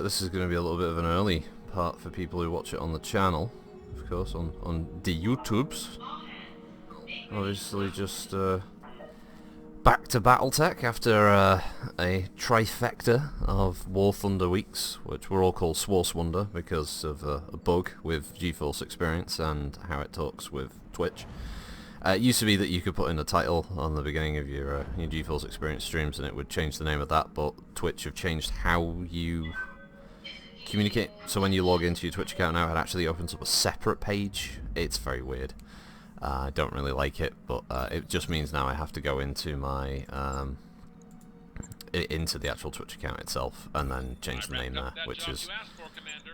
this is going to be a little bit of an early part for people who watch it on the channel, of course, on the YouTubes. Obviously, just back to Battletech after a trifecta of War Thunder weeks, which were all called Sworswunder because of a bug with GeForce Experience and how it talks with Twitch. It used to be that you could put in a title on the beginning of your GeForce Experience streams and it would change the name of that, but Twitch have changed how you communicate. So when you log into your Twitch account now, it actually opens up a separate page. It's very weird. I don't really like it, but it just means now I have to go into my into the actual Twitch account itself and then change the name there, which is,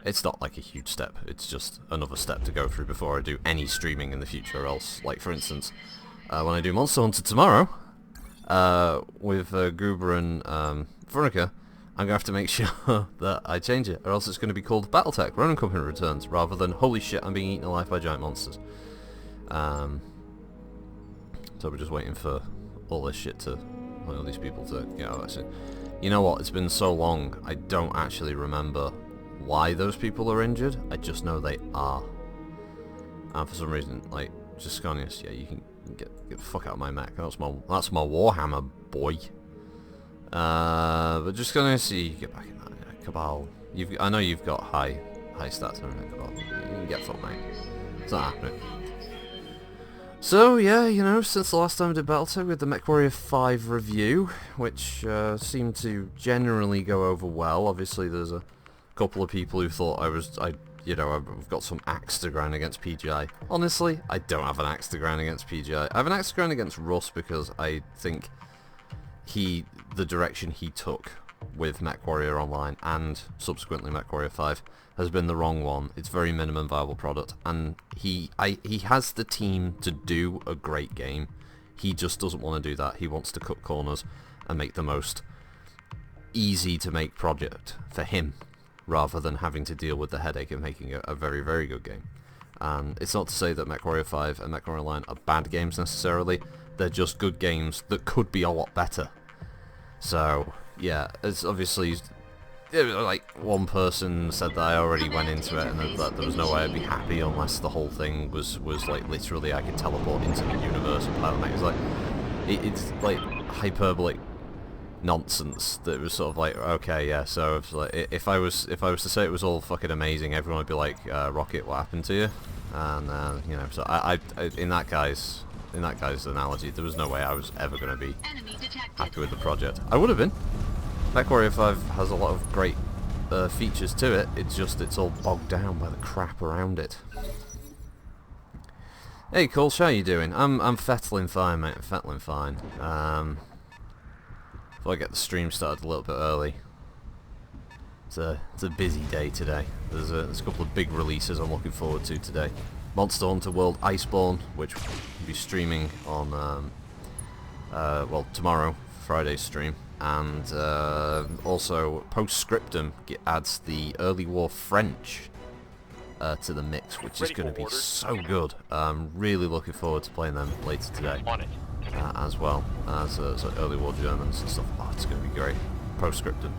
it's not like a huge step, it's just another step to go through before I do any streaming in the future. Else, like for instance, when I do Monster Hunter tomorrow with Gruber and Veronica, I'm going to have to make sure that I change it, or else it's going to be called Battletech Ronin Company Returns, rather than holy shit, I'm being eaten alive by giant monsters. So we're just waiting for all this shit to, all these people to get out. Actually, you know what? It's been so long, I don't actually remember why those people are injured. I just know they are. And for some reason, like, just Sconius, yeah, you can get the fuck out of my mech. That's my Warhammer, boy. But just Sconius, you get back in that. Cabal, I know you've got high stats and everything, Cabal. You can get fucked, mate. It's not happening. So yeah, you know, since the last time I did Battletech with the MechWarrior 5 review, which seemed to generally go over well. Obviously, there's a couple of people who thought I've got some axe to grind against PGI. Honestly, I don't have an axe to grind against PGI. I have an axe to grind against Russ because I think the direction he took with MechWarrior Online and subsequently MechWarrior 5 has been the wrong one. It's very minimum viable product, and he has the team to do a great game. He just doesn't want to do that. He wants to cut corners and make the most easy to make project for him, rather than having to deal with the headache of making a very, very good game. And it's not to say that MechWarrior 5 and MechWarrior Online are bad games necessarily. They're just good games that could be a lot better. So yeah, it's obviously, like, one person said that I already went into it and that there was no way I'd be happy unless the whole thing was like literally I could teleport into the universe and play the mech. It's like it's like hyperbolic nonsense that was sort of like, okay, yeah, so it's like, if I was to say it was all fucking amazing, everyone would be like, Rocket, what happened to you? And you know, so I in that guy's analogy, there was no way I was ever going to be happy with the project. I would have been. MechWarrior 5 has a lot of great features to it. It's all bogged down by the crap around it. Hey, Colsh, how you doing? I'm fettling fine, mate. Fettling fine. Before I get the stream started a little bit early. It's a busy day today. There's a couple of big releases I'm looking forward to today. Monster Hunter World Iceborne, which will be streaming on well, tomorrow, Friday's stream. And also Postscriptum adds the Early War French to the mix, which is going to be so good. I'm really looking forward to playing them later today, as well as Early War Germans and stuff. Oh, it's going to be great. Postscriptum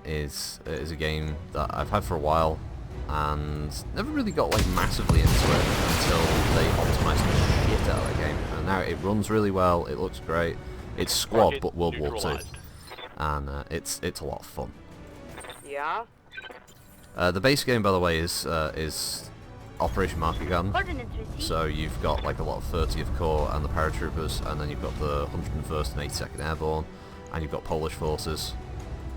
is a game that I've had for a while and never really got like massively into it until they optimised the shit out of that game. And now it runs really well. It looks great. It's Squad, but World War II, and it's a lot of fun. Yeah. The base game, by the way, is Operation Market Garden. So you've got like a lot of 30th Corps and the paratroopers, and then you've got the 101st and 82nd Airborne, and you've got Polish forces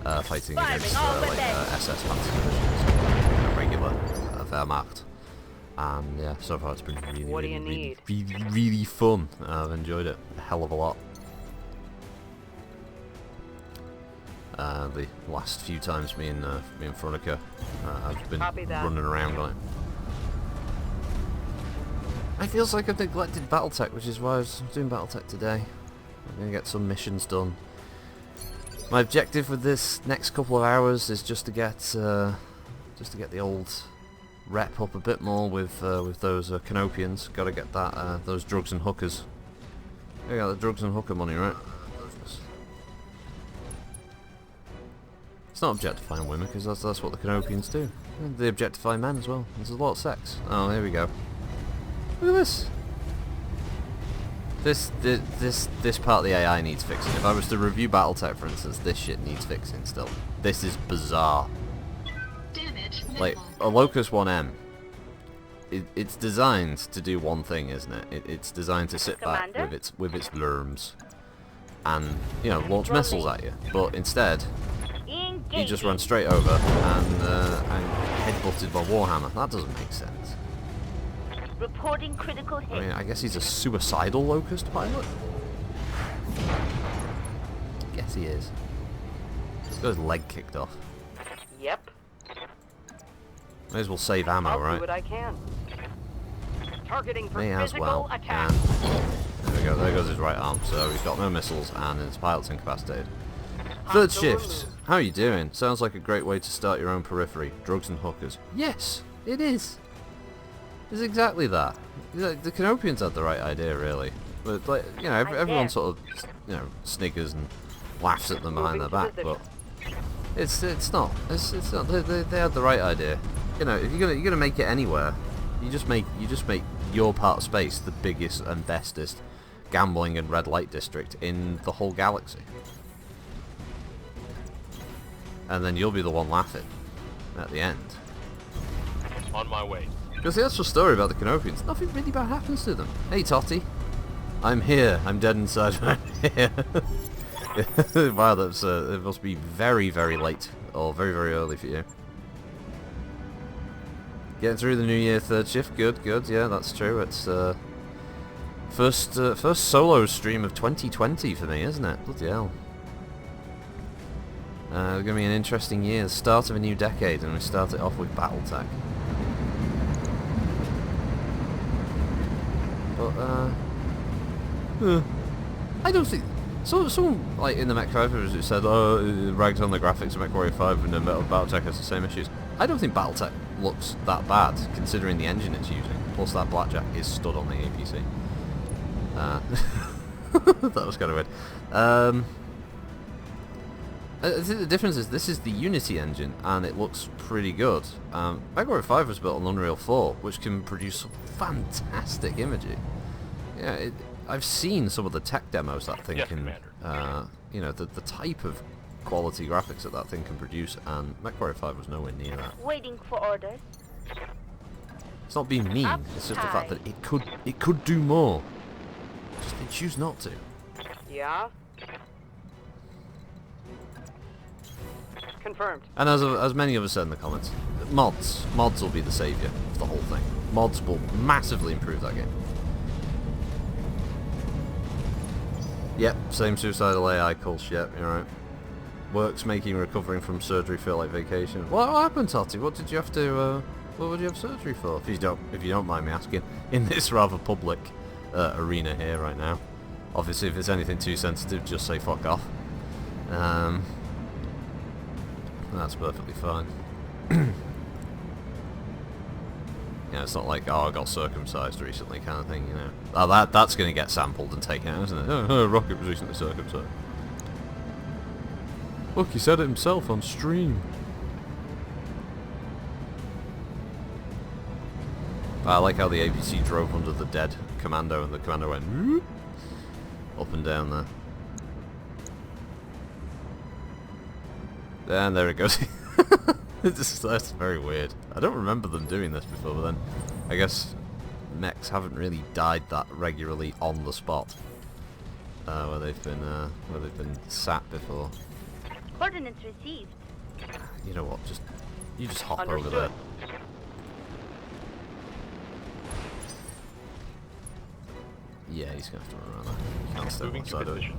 fighting against like SS Panzer divisions, regular Wehrmacht. And yeah, so far it's been really fun. I've enjoyed it a hell of a lot. The last few times me and Veronica I've been running around on it. It feels like I've neglected Battletech, which is why I was doing Battletech today. I'm gonna get some missions done. My objective with this next couple of hours is just to get the old rep up a bit more with those Canopians. Got to get that those drugs and hookers. You got the drugs and hooker money, right? It's not objectifying women, because that's what the Canopians do. They objectify men as well. There's a lot of sex. Oh, here we go. Look at this. This part of the AI needs fixing. If I was to review Battletech, for instance, this shit needs fixing still. This is bizarre. Like, a Locust 1M, it's designed to do one thing, isn't it? It's designed to sit back with its lurms and, you know, launch missiles at you. But instead, he just runs straight over and headbutted by Warhammer. That doesn't make sense. Reporting critical hit. I mean, I guess he's a suicidal Locust pilot? Guess he is. He's got his leg kicked off. Yep. May as well save ammo, I'll right? do what I can. Targeting for May as physical well. attack. And there we go, there goes his right arm. So he's got no missiles and his pilot's incapacitated. Third shift. How are you doing? Sounds like a great way to start your own periphery. Drugs and hookers. Yes, it is. It's exactly that. The Canopians had the right idea, really. But, like, you know, everyone sort of, you know, sniggers and laughs at them behind their back, but it's not. It's not. They had the right idea. You know, if you're gonna make it anywhere, you just make your part of space the biggest and bestest gambling and red light district in the whole galaxy, and then you'll be the one laughing at the end. On my way. Because the actual story about the Canopians, nothing really bad happens to them. Hey Totty, I'm here. I'm dead inside. I'm here. Wow, that's it must be very, very late or very, very early for you. Getting through the new year, third shift. Good, good. Yeah, that's true. It's first solo stream of 2020 for me, isn't it? Bloody hell. It's gonna be an interesting year. The start of a new decade, and we start it off with Battletech. But I don't think. Someone like in the Mech developers who said, "Oh, it ragged on the graphics of MechWarrior 5 and Battletech has the same issues." I don't think Battletech looks that bad considering the engine it's using. Plus, that blackjack is stood on the APC. That was kind of weird. I think the difference is this is the Unity engine and it looks pretty good. MechWarrior 5 was built on Unreal 4, which can produce fantastic imaging. Yeah, I've seen some of the tech demos that thing can, you know, the type of quality graphics that thing can produce, and MechWarrior 5 was nowhere near that. Waiting for orders. It's not being mean, it's just the fact that it could do more. Just they choose not to. Yeah. Confirmed. And as many of us said in the comments, mods will be the saviour of the whole thing. Mods will massively improve that game. Yep, same suicidal AI calls. Yep, you're right. Works making recovering from surgery feel like vacation. What happened, Totty? What did you have to? What would you have surgery for? If you don't mind me asking, in this rather public arena here right now. Obviously, if it's anything too sensitive, just say fuck off. That's perfectly fine. Yeah, it's not like, oh, I got circumcised recently kind of thing, you know. Oh, that's going to get sampled and taken out, isn't it? Oh, Rocket was recently circumcised. Look, he said it himself on stream. I like how the APC drove under the dead commando and the commando went whoop, up and down there. And there it goes. That's very weird. I don't remember them doing this before, but then I guess mechs haven't really died that regularly on the spot where they've been sat before. Coordinates received. You know what? You just hop Understood. over there. Yeah, he's gonna have to run around there. He can't stay on Moving one to side of it. position.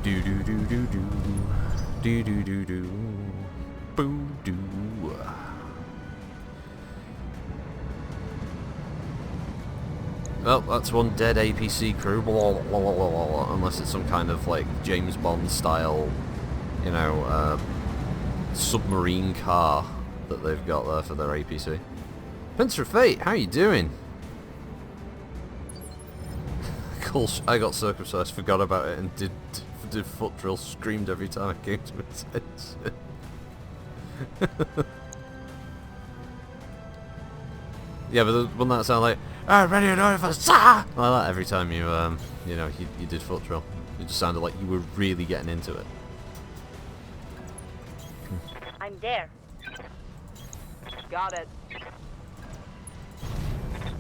Do do do do do do do do do boo do. Well, that's one dead APC crew. Blah, blah, blah, blah, blah, unless it's some kind of like James Bond style, you know, submarine car that they've got there for their APC. Prince of Fate, how you doing? Cool. I got circumcised, forgot about it, and did foot drill screamed every time I came to attention. Yeah, but wouldn't that sound like, "Ah, ready to know if I like that every time you you know, you did foot drill? It just sounded like you were really getting into it. I'm there. Got it.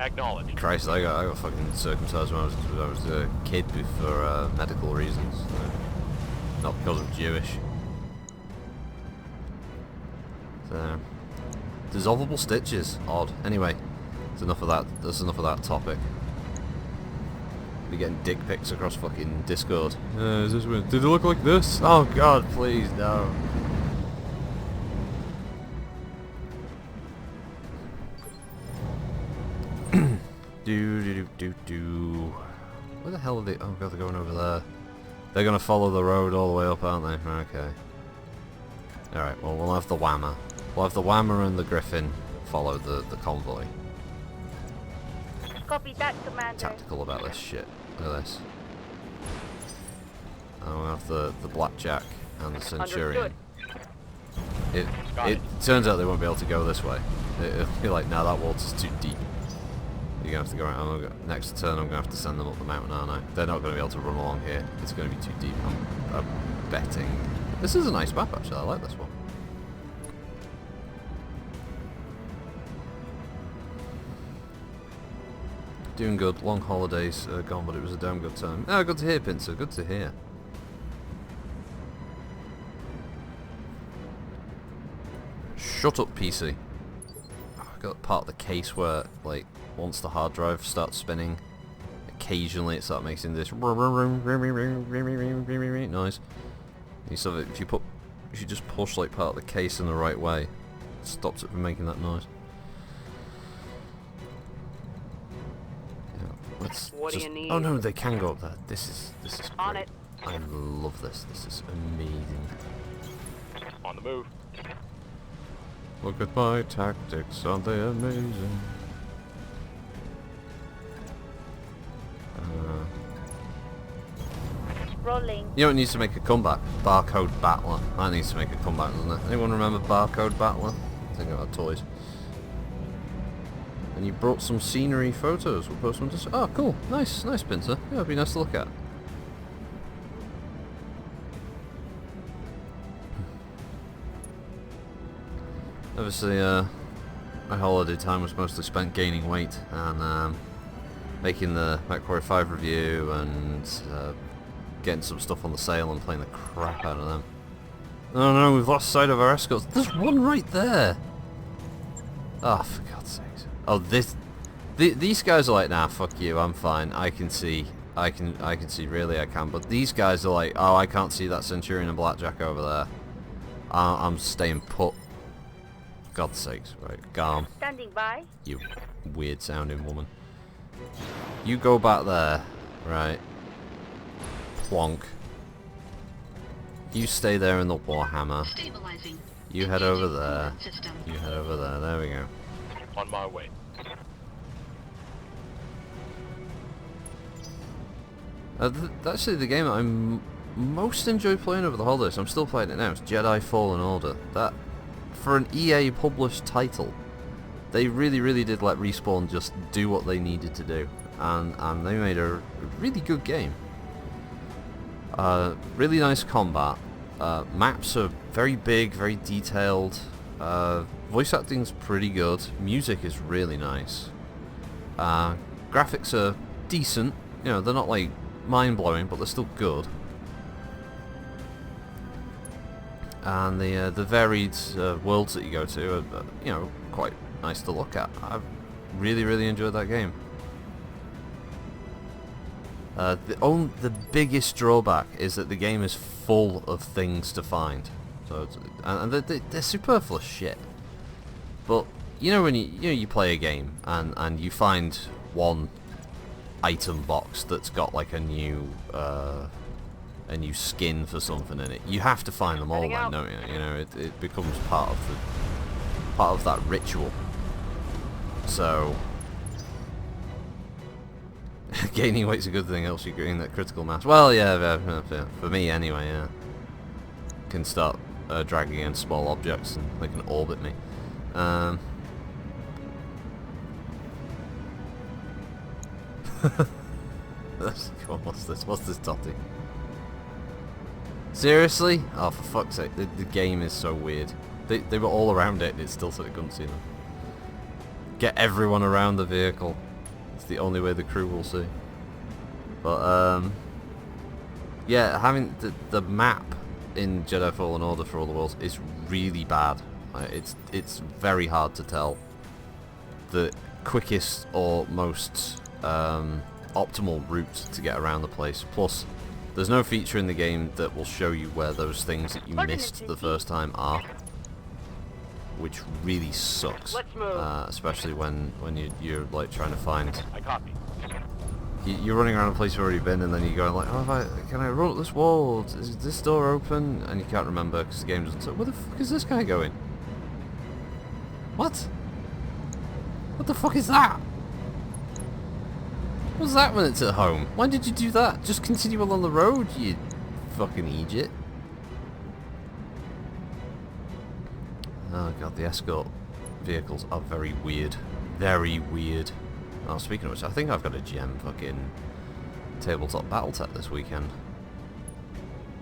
Acknowledged. Christ, I got fucking circumcised when I was a kid for medical reasons, not because I'm Jewish. So, dissolvable stitches, odd. Anyway, there's enough of that. There's enough of that topic. Be getting dick pics across fucking Discord. Is this weird? Did it look like this? Oh God, please no. Do. Where the hell are they? Oh God, they're going over there. They're gonna follow the road all the way up, aren't they? Okay. Alright, well we'll have the Whammer. We'll have the Whammer and the Griffin follow the convoy. Copy that, Commander. Tactical about this shit. Look at this. And we'll have the Blackjack and the Centurion. It turns out they won't be able to go this way. It'll be like, nah, that water's too deep. You're going to have to go around. Next turn I'm going to have to send them up the mountain, aren't I? They're not going to be able to run along here. It's going to be too deep, I'm betting. This is a nice map, actually. I like this one. Doing good. Long holidays gone, but it was a damn good time. Oh, good to hear, Pincer. Good to hear. Shut up, PC. I've got part of the case where, like, once the hard drive starts spinning, occasionally it starts making this noise. So if you just push like part of the case in the right way, it stops it from making that noise. What do you need? Oh no, they can go up there. This is On great. it. I love this. This is amazing. On the move. Look at my tactics, aren't they amazing? Rolling. You know what needs to make a comeback? Barcode Battler. That needs to make a comeback, doesn't it? Anyone remember Barcode Battler? Thinking about toys. And you brought some scenery photos. We'll post one to... Oh, cool. Nice. Nice, Pincer. Yeah, it'd be nice to look at. Obviously, my holiday time was mostly spent gaining weight and making the MechWarrior 5 review and getting some stuff on the sale and playing the crap out of them. Oh no, we've lost sight of our escorts. There's one right there! Oh, for God's sakes. Oh, these guys are like, nah, fuck you, I'm fine. I can see, really I can. But these guys are like, oh, I can't see that Centurion and Blackjack over there. I'm staying put. God's sakes, right, calm. Standing by. You weird sounding woman. You go back there, right? Plonk. You stay there in the Warhammer. Stabilizing. You head over there. System. You head over there. There we go. On my way. Actually, the game I most enjoy playing over the holidays, I'm still playing it now, it's Jedi Fallen Order. That, for an EA published title, they really did let Respawn just do what they needed to do. And they made a really good game. Really nice combat. Maps are very big, very detailed. Voice acting's pretty good. Music is really nice. Graphics are decent. You know, they're not like mind-blowing, but they're still good. And the varied worlds that you go to are, you know, quite nice to look at. I've really enjoyed that game. The biggest drawback is that the game is full of things to find. So and they're superfluous shit. But you know when you play a game and you find one item box that's got like a new skin for something in it, you have to find them all then, don't you? You know, it becomes part of that ritual. So Gaining weight's a good thing, helps you gain that critical mass. Well, yeah, for me anyway, yeah. Can start dragging in small objects and they can orbit me. Come on, what's this? What's this Totty? Seriously? Oh, for fuck's sake, the game is so weird. They were all around it and it still said it couldn't see them. Get everyone around the vehicle. It's the only way the crew will see. But, yeah, having the map in Jedi Fallen Order for all the worlds is really bad. It's very hard to tell the quickest or most optimal route to get around the place. Plus, there's no feature in the game that will show you where those things that you missed the first time are, which really sucks. Especially when you're like trying to find. I copy. You're running around a place you've already been, and then you're going like, oh, can I run up this wall? Is this door open? And you can't remember because the game doesn't say, where the fuck is this guy going? What? What the fuck is that? What's that when it's at home? Why did you do that? Just continue along the road, you fucking idiot. Oh god, the escort vehicles are very weird. Very weird. Oh, speaking of which, I think I've got a GM fucking Tabletop Battletech this weekend.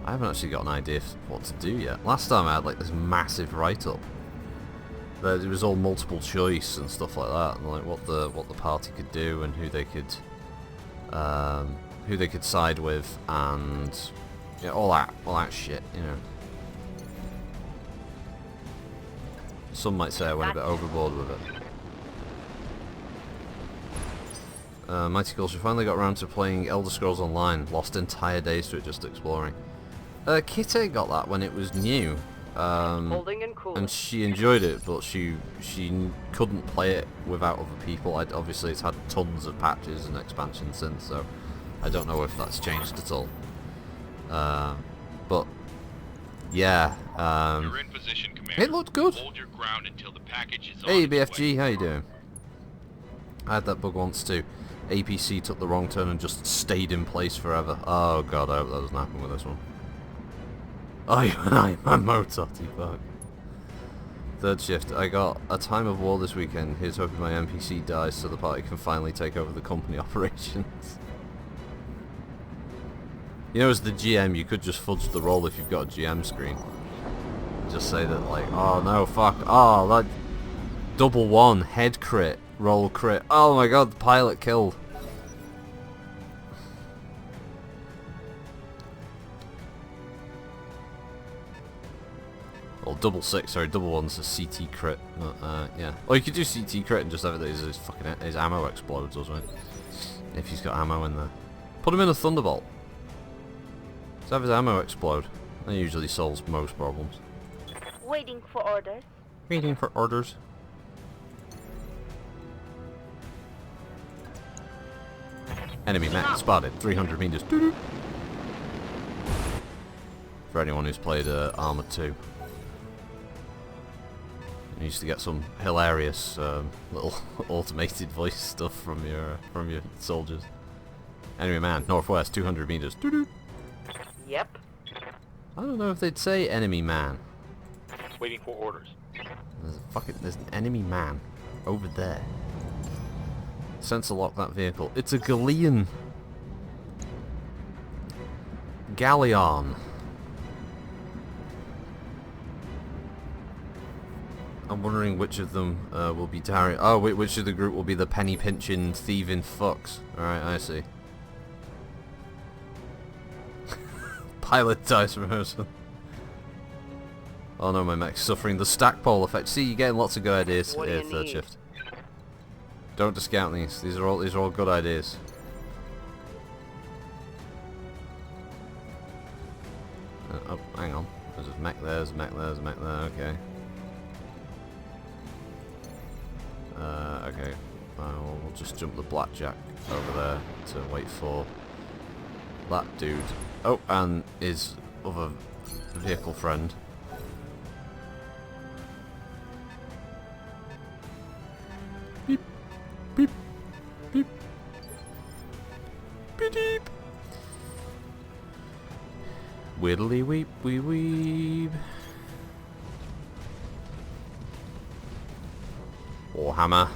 I haven't actually got an idea of what to do yet. Last time I had like this massive write-up. It was all multiple choice and stuff like that, and like what the party could do and who they could side with, and yeah, all that shit, you know. Some might say I went a bit overboard with it. Mighty Culture finally got around to playing Elder Scrolls Online. Lost entire days to it just exploring. Kitty got that when it was new. And she enjoyed it, but she couldn't play it without other people. Obviously it's had tons of patches and expansions since, so I don't know if that's changed at all. But yeah, You're in position, Commander. it looked good. Hold your ground until the package is Hey on its BFG, way. how you doing? I had that bug once too. APC took the wrong turn and just stayed in place forever. Oh god, I hope that doesn't happen with this one. Oh, you and I, my Mototty, fuck. Third shift. I got a time of war this weekend. Here's hoping my NPC dies so the party can finally take over the company operations. You know, as the GM, you could just fudge the roll if you've got a GM screen. Just say that, like, oh no, fuck, oh, that double one, head crit, roll crit. Oh my god, the pilot killed. Well, double six, sorry, double one's a CT crit. But, yeah. Or you could do CT crit and just have it that his ammo explodes, doesn't it? If he's got ammo in there. Put him in a Thunderbolt. Just have his ammo explode. That usually solves most problems. Waiting for orders. Waiting for orders. Enemy mech spotted. 300 meters. Doo-doo. For anyone who's played Arma 2. You used to get some hilarious little automated voice stuff from your soldiers. Enemy man, northwest, 200 meters. Doo-doo. Yep. I don't know if they'd say enemy man. Waiting for orders. There's an enemy man over there. Sensor lock that vehicle. It's a Galleon. Galleon. I'm wondering which of them will be Darius. Oh, which of the group will be the penny pinching, thieving fucks. Alright, I see. Pilot dice rehearsal. Oh no, my mech's suffering the stackpole effect. See, you're getting lots of good ideas What do here, you third need? shift. Don't discount these. These are all good ideas. Oh, hang on. There's a mech there, there's a mech there, there's a mech there, okay. Okay. We'll just jump the blackjack over there to wait for that dude. Oh, and his other vehicle friend. Beep. Beep. Beep. Widdly weep wee weep. Warhammer.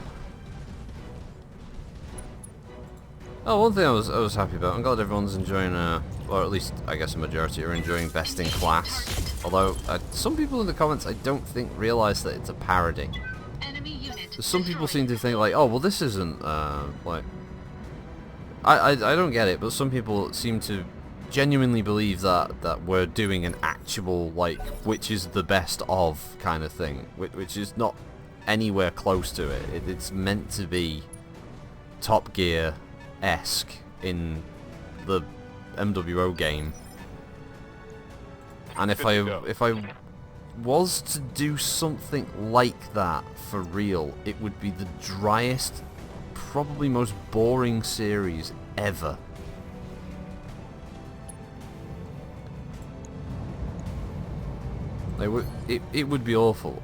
Oh, one thing I was happy about. I'm glad everyone's enjoying, or at least I guess a majority are enjoying Best in Class. Although some people in the comments I don't think realise that it's a parody. Some people seem to think like, oh well, this isn't like. I don't get it, but some people seem to genuinely believe that we're doing an actual like which is the best of kind of thing, which is not anywhere close to it. It's meant to be Top Gear-esque in the MWO game, and if I was to do something like that for real, it would be the driest, probably most boring series ever. It would be awful.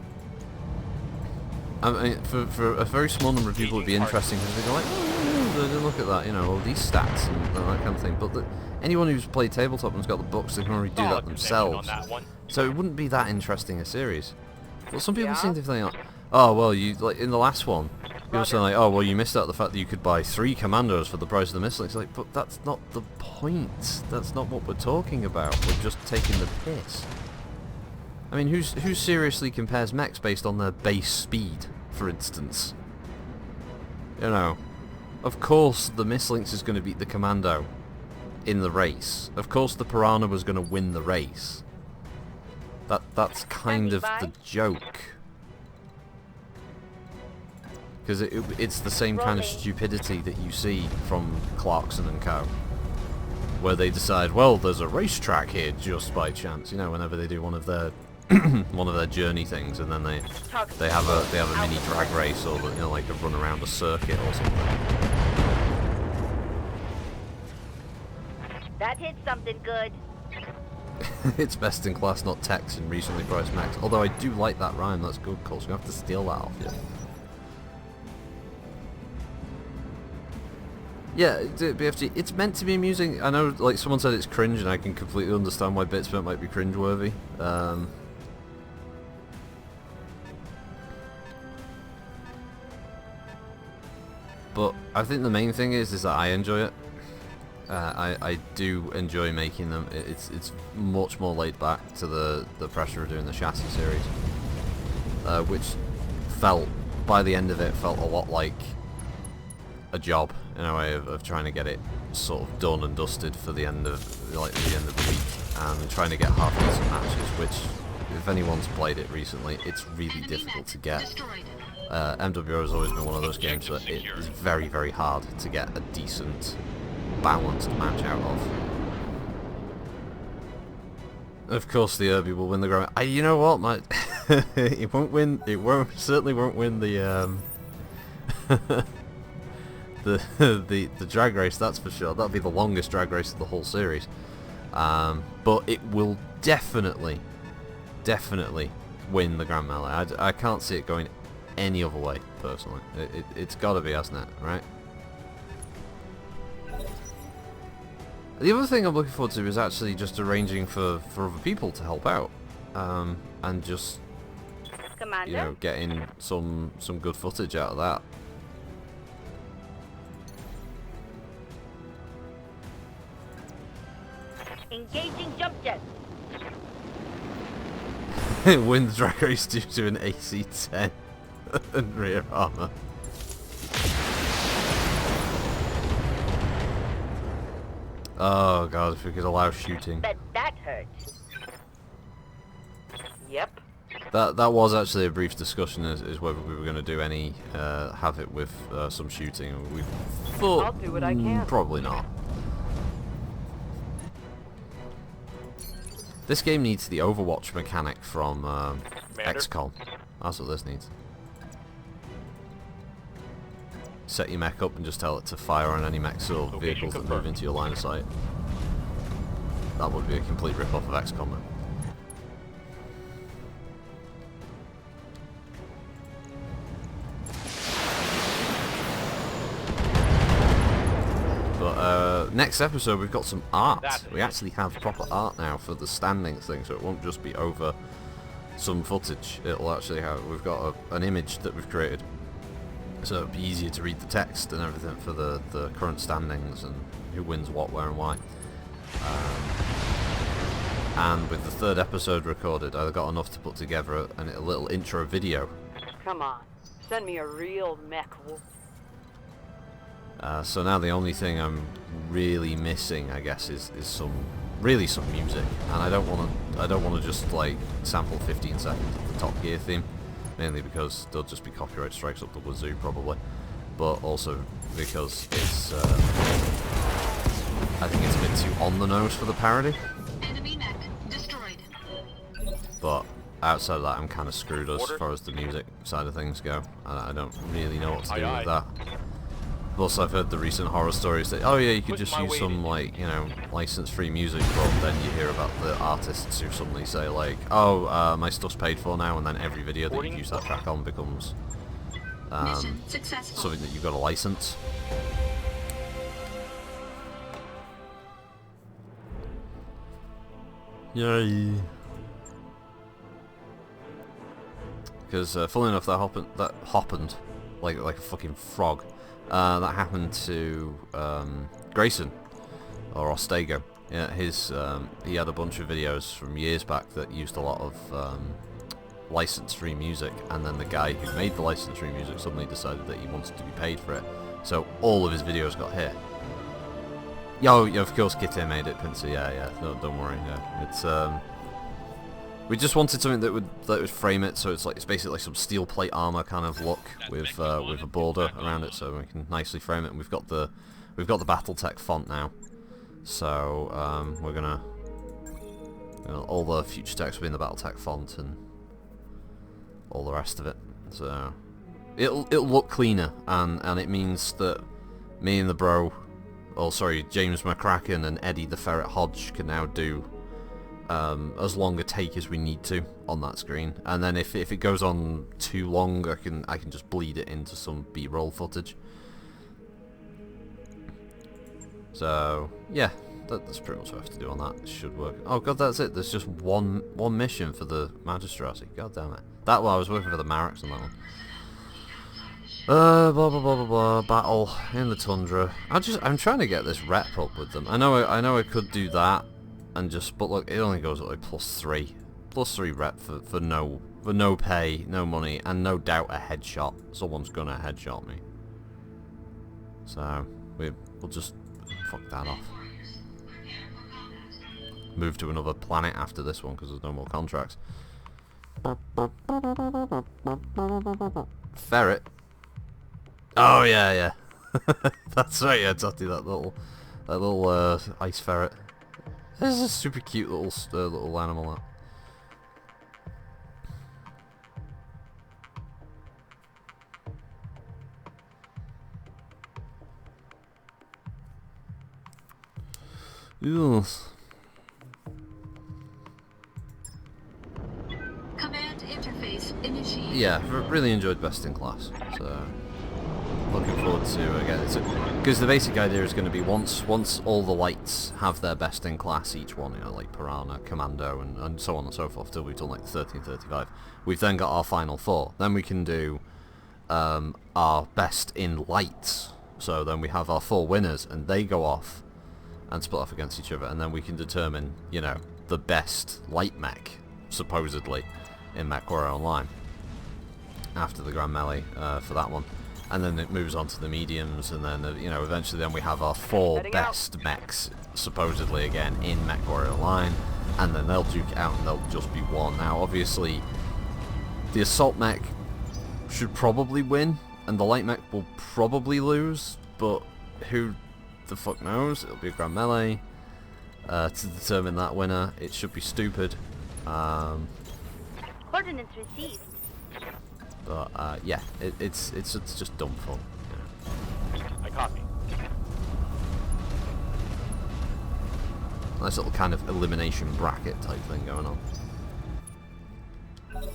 I mean, for a very small number of people, it'd be interesting because they go like, oh, look at that, you know, all these stats and that kind of thing. But anyone who's played Tabletop and has got the books, they can already do that themselves. So it wouldn't be that interesting a series. But some people seem to think, like, oh well, you like in the last one, people saying like, oh well, you missed out the fact that you could buy 3 commandos for the price of the missile. It's like, but that's not the point. That's not what we're talking about. We're just taking the piss. I mean, who seriously compares mechs based on their base speed, for instance? You know, of course the Mislinx is going to beat the Commando in the race. Of course the Piranha was going to win the race. That's kind of the joke. Because it's the same kind of stupidity that you see from Clarkson and Co. Where they decide, well, there's a racetrack here just by chance. You know, whenever they do one of their one of their journey things, and then they have a mini drag race, or you know, like a run around a circuit or something. That hit something good. It's best in class, not text in recently priced mechs. Although I do like that rhyme. That's good, Cole. So we have to steal that off you. Yeah, BFG, it's meant to be amusing. I know, like, someone said it's cringe, and I can completely understand why bits of it might be cringe-worthy. But I think the main thing is that I enjoy it. I do enjoy making them. It's much more laid back to the pressure of doing the chassis series, which felt, by the end of it, felt a lot like a job in a way of trying to get it sort of done and dusted for the end of the end of the week, and trying to get half decent matches. Which, if anyone's played it recently, it's really difficult to get. MWO has always been one of those games that it is very, very hard to get a decent, balanced match out of. Of course, the Irby will win the ground. You know what, it won't win. Certainly won't win the the drag race. That's for sure. That'll be the longest drag race of the whole series. But it will definitely win the Grand Melee. I can't see it going any other way, personally. It's got to be, hasn't it? Right? The other thing I'm looking forward to is actually just arranging for other people to help out, and just you know, getting some good footage out of that. Engaging jump jets. Win the drag race due to an AC-10 and rear armor. Oh god, if we could allow shooting. Bet that hurt. Yep. That was actually a brief discussion as whether we were going to do any have it with some shooting. We thought I'll do what I can. Probably not. This game needs the Overwatch mechanic from XCOM. That's what this needs. Set your mech up and just tell it to fire on any mechs or vehicles that move into your line of sight. That would be a complete rip-off of XCOM. But next episode we've got some art. That's We actually have proper art now for the standing thing, so it won't just be over some footage. It'll actually have, we've got an image that we've created, so it'll be easier to read the text and everything for the current standings and who wins what, where and why. And with the third episode recorded, I got enough to put together a little intro video. Come on, send me a real mech. So now the only thing I'm really missing, I guess, is some music, and I don't want to just like sample 15 seconds of the Top Gear theme, mainly because there'll just be copyright strikes up the wazoo probably, but also because it's I think it's a bit too on the nose for the parody. Enemy mech destroyed. But outside of that, I'm kind of screwed as far as the music side of things go, and I don't really know what to do with that. Plus, I've heard the recent horror stories that, oh yeah, you could just use some, like, you know, license-free music, but then you hear about the artists who suddenly say, like, oh, my stuff's paid for now, and then every video that you use that track on becomes something that you've got a license. Yay. Because, funnily enough, that happened like a fucking frog. That happened to Grayson, or Ostego. Yeah, he had a bunch of videos from years back that used a lot of license-free music, and then the guy who made the license-free music suddenly decided that he wanted to be paid for it, so all of his videos got hit. Yo, of course, Kitty made it, Pinsy. Yeah, don't worry. Yeah, it's we just wanted something that would frame it, so it's basically like some steel plate armor kind of look with a border around it, so we can nicely frame it. And we've got the Battletech font now, so we're gonna, all the future text will be in the Battletech font and all the rest of it. So it'll look cleaner, and it means that me and the bro, James McCracken and Eddie the Ferret Hodge can now do as long a take as we need to on that screen, and then if it goes on too long, I can just bleed it into some B-roll footage. So yeah, that's pretty much what I have to do on that. It should work. Oh god, that's it. There's just one mission for the Magistracy. God damn it. That one I was working for the Mareks on that one. Blah blah blah blah blah. Battle in the tundra. I'm trying to get this rep up with them. I know I could do that. And but look, it only goes at like +3 rep for no pay, no money, and no doubt a headshot. Someone's gonna headshot me. So we'll just fuck that off. Move to another planet after this one because there's no more contracts. Ferret. Oh yeah. That's right. Yeah, Totty, that little ice ferret. This is a super cute little animal. Yes. Command interface initiated. Yeah, really enjoyed Best in Class. So looking forward to again, because the basic idea is going to be once all the lights have their best in class, each one, like Piranha, Commando, and so on and so forth, till we've done like 1335. We've then got our final 4. Then we can do our best in lights. So then we have our 4 winners, and they go off and split off against each other, and then we can determine, the best light mech, supposedly, in MechWarrior Online after the Grand Melee for that one. And then it moves on to the mediums, and then eventually then we have our 4 best mechs supposedly again in MechWarrior Online, and then they'll duke it out and there'll just be one. Now obviously the assault mech should probably win, and the light mech will probably lose, but who the fuck knows? It'll be a Grand Melee to determine that winner. It should be stupid. Coordinates received. But yeah, it's just dumb fun. I copy. Nice little kind of elimination bracket type thing going on. Alright,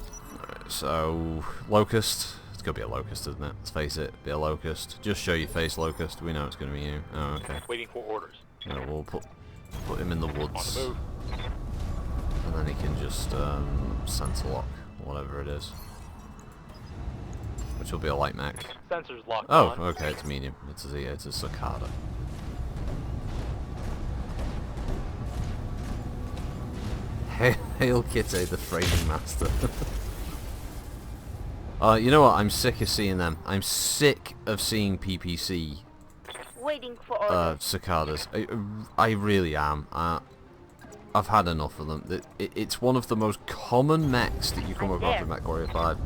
so Locust. It's gonna be a Locust, isn't it? Let's face it, be a Locust. Just show your face, Locust. We know it's gonna be you. Oh, okay. Waiting for orders. You know, we'll put him in the On woods, the move. and then he can just sensor lock, whatever it is, which will be a light mech. Sensors locked Oh, on. okay, it's medium. It's a cicada. Hail Kitty, the framing master. You know what? I'm sick of seeing them. I'm sick of seeing PPC Waiting for orders. cicadas. I really am. I've had enough of them. It's one of the most common mechs that you come across in MechWarrior 5.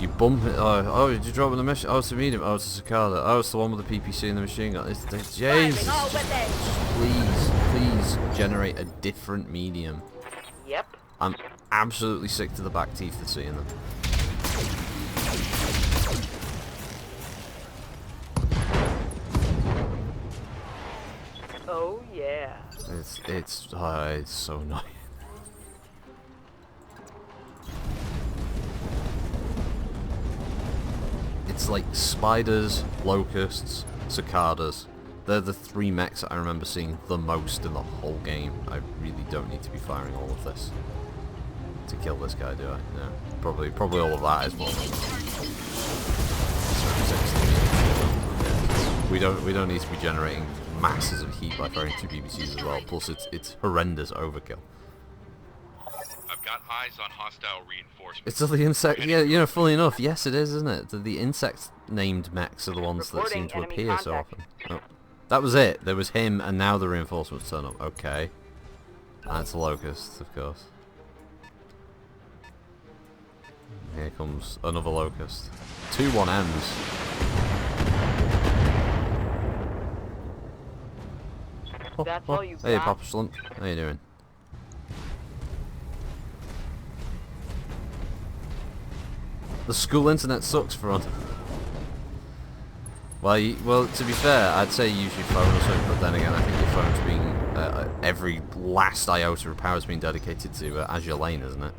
You bump it. Oh, did you drop in the mission? Oh, it's a medium. Oh, it's a cicada. Oh, it's the one with the PPC and the machine gun. Jesus, please generate a different medium. Yep. I'm absolutely sick to the back teeth of seeing them. Oh yeah. It's so annoying. It's like spiders, locusts, cicadas. They're the three mechs that I remember seeing the most in the whole game. I really don't need to be firing all of this to kill this guy, do I? No. Probably all of that is more than enough. We don't need to be generating masses of heat by firing two BBCs as well. Plus, it's horrendous overkill. I've got eyes on hostile reinforcements. It's the insect. Yeah, you know, funnily enough, yes, it is, isn't it? The insect-named mechs are the ones that seem to Reporting appear enemy so contact. often. Oh, that was it. There was him, and now the reinforcements turn up. Okay, and it's a locust, of course. Here comes another locust. 2 1Ms. That's all you Hey, got? Papa Slump. How you doing? The school internet sucks, Fron. Well, to be fair, I'd say use your phone or something, but then again, I think your phone's being every last iota of power has been dedicated to Azure Lane, isn't it?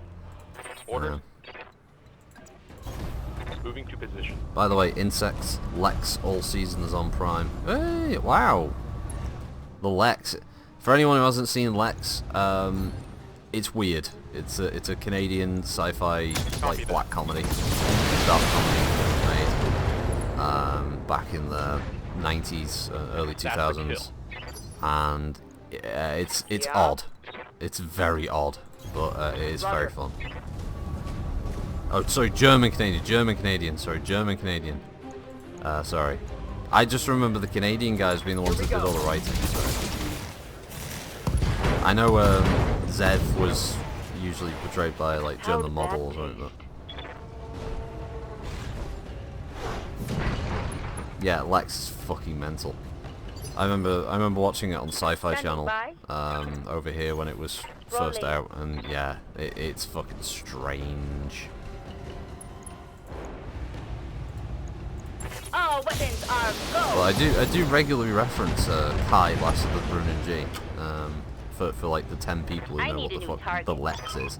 Orders. Moving to position. By the way, Insects, Lex, all seasons on Prime. Hey, wow! The Lex. For anyone who hasn't seen Lex, it's weird. It's a Canadian sci-fi like black comedy, dark comedy made back in the 90s, early 2000s, and it's odd. It's very odd, but it is very fun. Oh, sorry, German Canadian. Sorry. I just remember the Canadian guys being the ones that did all the writing. So. I know Zev was usually portrayed by like German models or something. Yeah, Lex is fucking mental. I remember watching it on Sci-Fi Channel over here when it was first out, and yeah, it's fucking strange. All weapons are go. Well, I do regularly reference Kai, last of the Ronin G, for like the 10 people who know what the fuck the Lex is.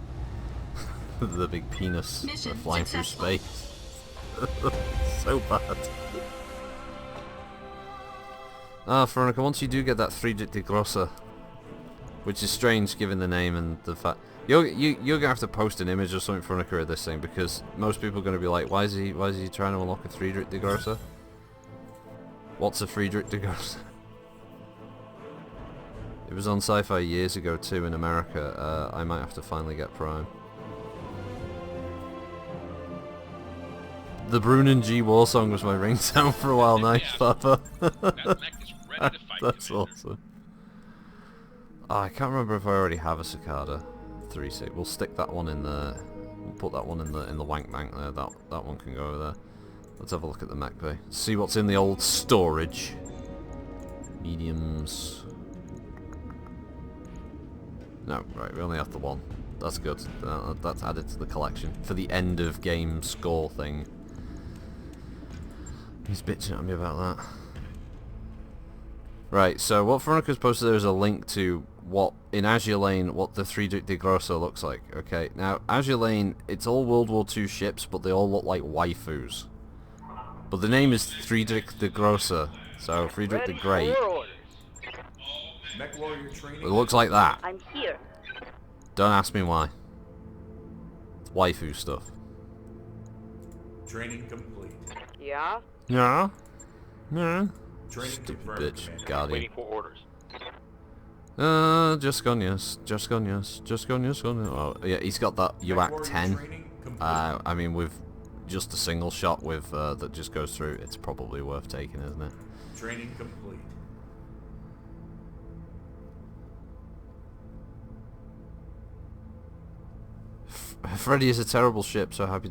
The big penis flying through space. So bad. Ah, Veronica, once you do get that Friedrich de Grosser, which is strange given the name and the fact you're gonna have to post an image or something, Veronica, of this thing, because most people are gonna be like, why is he trying to unlock a Friedrich de Grosser? What's a Friedrich de Grosser? It was on Sci-Fi years ago too in America. I might have to finally get Prime. The Brunin G War song was my ringtone for a while. Nice, Papa. That's awesome. Oh, I can't remember if I already have a cicada 3-6. We'll stick that one in the. We'll put that one in the wank bank there. That one can go over there. Let's have a look at the mech bay. See what's in the old storage. Mediums. No, right. We only have the one. That's good. That's added to the collection for the end of game score thing. He's bitching at me about that. Right, so what Veronica's posted there is a link to what, in Azure Lane, what the Friedrich de Grosser looks like. Okay, now, Azure Lane, it's all World War II ships, but they all look like waifus. But the name is Friedrich de Grosser, so Friedrich the Great. MechWarrior training. It looks like that. I'm here. Don't ask me why. It's waifu stuff. Training complete. Yeah? Yeah? Yeah? Training Stupid confirmed, bitch, Commander. Guardian. Waiting for orders. Just gone yes. Just gone yes. Just gone yes. Gone yes. Oh, yeah, he's got that UAC MechWarrior 10. training complete. I mean, with just a single shot with that just goes through, it's probably worth taking, isn't it? Training complete. Freddy is a terrible ship, so happy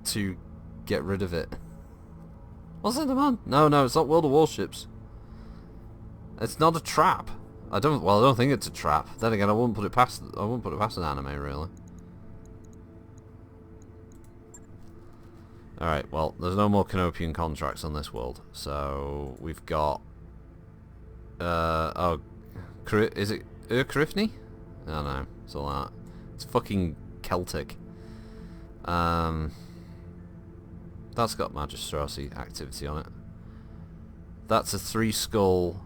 to get rid of it. What's that, man? No, it's not World of Warships. It's not a trap. I don't think it's a trap. Then again, I wouldn't put it past an anime, really. Alright, well, there's no more Canopian contracts on this world, so we've got is it Urkrifni? I don't know, it's all that. It's fucking Celtic. That's got Magistracy activity on it. That's a 3-skull